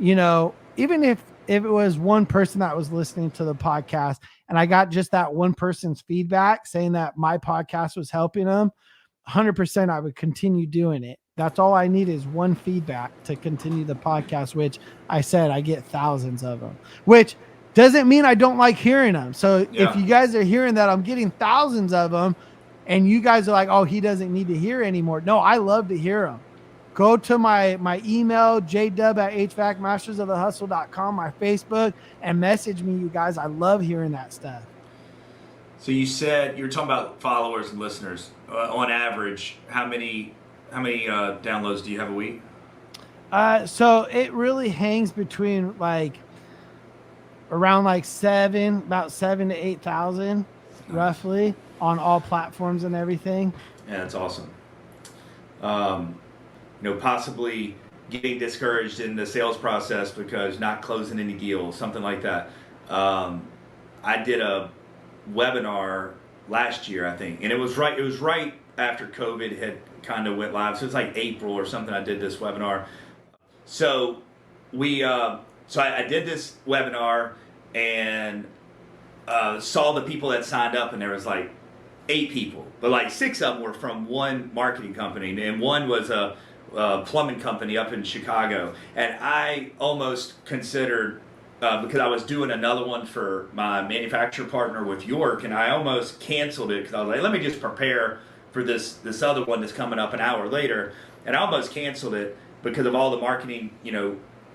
Speaker 2: even if it was one person that was listening to the podcast and I got just that one person's feedback saying that my podcast was helping them, 100% I would continue doing it. That's all I need is one feedback to continue the podcast, which I said I get thousands of them, which doesn't mean I don't like hearing them. So if you guys are hearing that I'm getting thousands of them and you guys are like, oh, he doesn't need to hear anymore. No, I love to hear them. Go to my email, Jaydub at HVACmastersofthehustle.com, my Facebook, and message me, you guys. I love hearing that stuff.
Speaker 1: So you said you were talking about followers and listeners. On average, how many downloads do you have a week?
Speaker 2: So it really hangs between around about 7,000 to 8,000 roughly on all platforms and everything.
Speaker 1: Yeah, that's awesome. Possibly getting discouraged in the sales process because not closing any deals, something like that. I did a webinar last year, I think, and it was right after COVID had kind of went live. So it's like April or something. I did this webinar. So I did this webinar and saw the people that signed up, and there was like 8 people, but like 6 of them were from one marketing company, and one was a plumbing company up in Chicago. And I almost considered, because I was doing another one for my manufacturer partner with York, and I almost canceled it because I was like, let me just prepare for this other one that's coming up an hour later. And I almost canceled it because of all the marketing,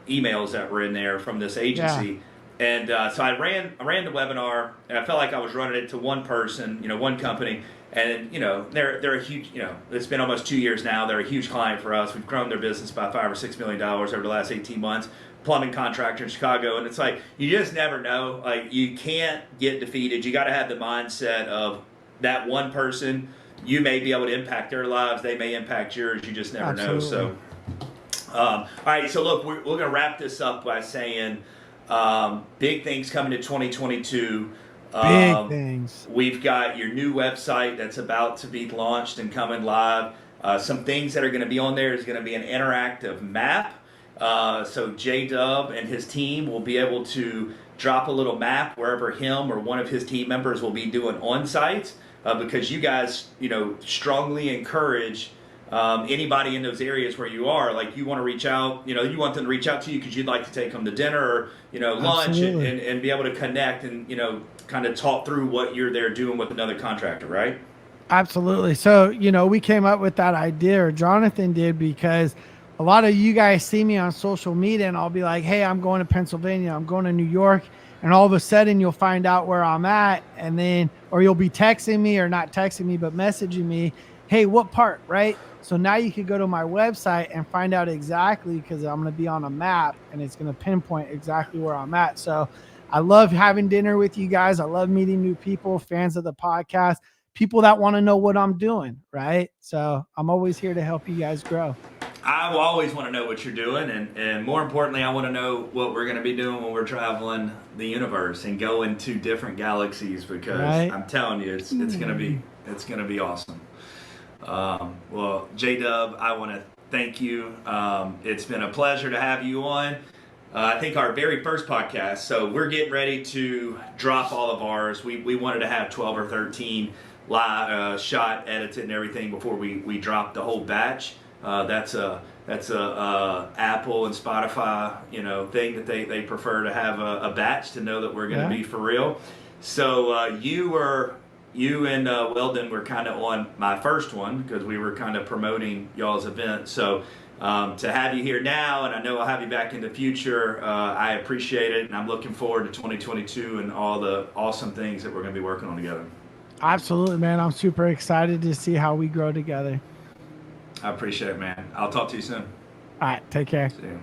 Speaker 1: emails that were in there from this agency. Yeah. And so I ran the webinar, and I felt like I was running it to one person, one company. And, they're a huge, it's been almost 2 years now. They're a huge client for us. We've grown their business by $5 or $6 million over the last 18 months. Plumbing contractor in Chicago. And it's like, you just never know. Like, you can't get defeated. You got to have the mindset of that one person. You may be able to impact their lives. They may impact yours. You just never know. So, all right. So look, we're going to wrap this up by saying, big things coming to 2022.
Speaker 2: Big things.
Speaker 1: We've got your new website that's about to be launched and coming live. Some things that are going to be on there is going to be an interactive map. So Jdub and his team will be able to drop a little map wherever him or one of his team members will be doing on-site, because you guys, strongly encourage anybody in those areas where you are, like you want to reach out, you want them to reach out to you because you'd like to take them to dinner or, lunch and be able to connect and, kind of talk through what you're there doing with another contractor, right?
Speaker 2: Absolutely. So, we came up with that idea, or Jonathan did, because a lot of you guys see me on social media and I'll be like, hey, I'm going to Pennsylvania, I'm going to New York. And all of a sudden you'll find out where I'm at, and then, or you'll be texting me, or not texting me, but messaging me, hey, what part, right? So now you could go to my website and find out exactly, because I'm going to be on a map and it's going to pinpoint exactly where I'm at. So I love having dinner with you guys. I love meeting new people, fans of the podcast, people that want to know what I'm doing, right? So I'm always here to help you guys grow.
Speaker 1: I will always want to know what you're doing, and more importantly, I want to know what we're going to be doing when we're traveling the universe and going to different galaxies, because I'm telling you, it's going to be awesome. Well, Jdub, I want to Thank you. It's been a pleasure to have you on. I think our very first podcast. So we're getting ready to drop all of ours. We wanted to have 12 or 13 live shot, edited, and everything before we drop the whole batch. That's a Apple and Spotify thing that they prefer to have a batch to know that we're going to be for real. So you and Weldon were kind of on my first one because we were kind of promoting y'all's event. So to have you here now, and I know I'll have you back in the future, I appreciate it, and I'm looking forward to 2022 and all the awesome things that we're going to be working on together.
Speaker 2: Absolutely, man. I'm super excited to see how we grow together.
Speaker 1: I appreciate it, man. I'll talk to you soon.
Speaker 2: All right, take care.
Speaker 1: See you.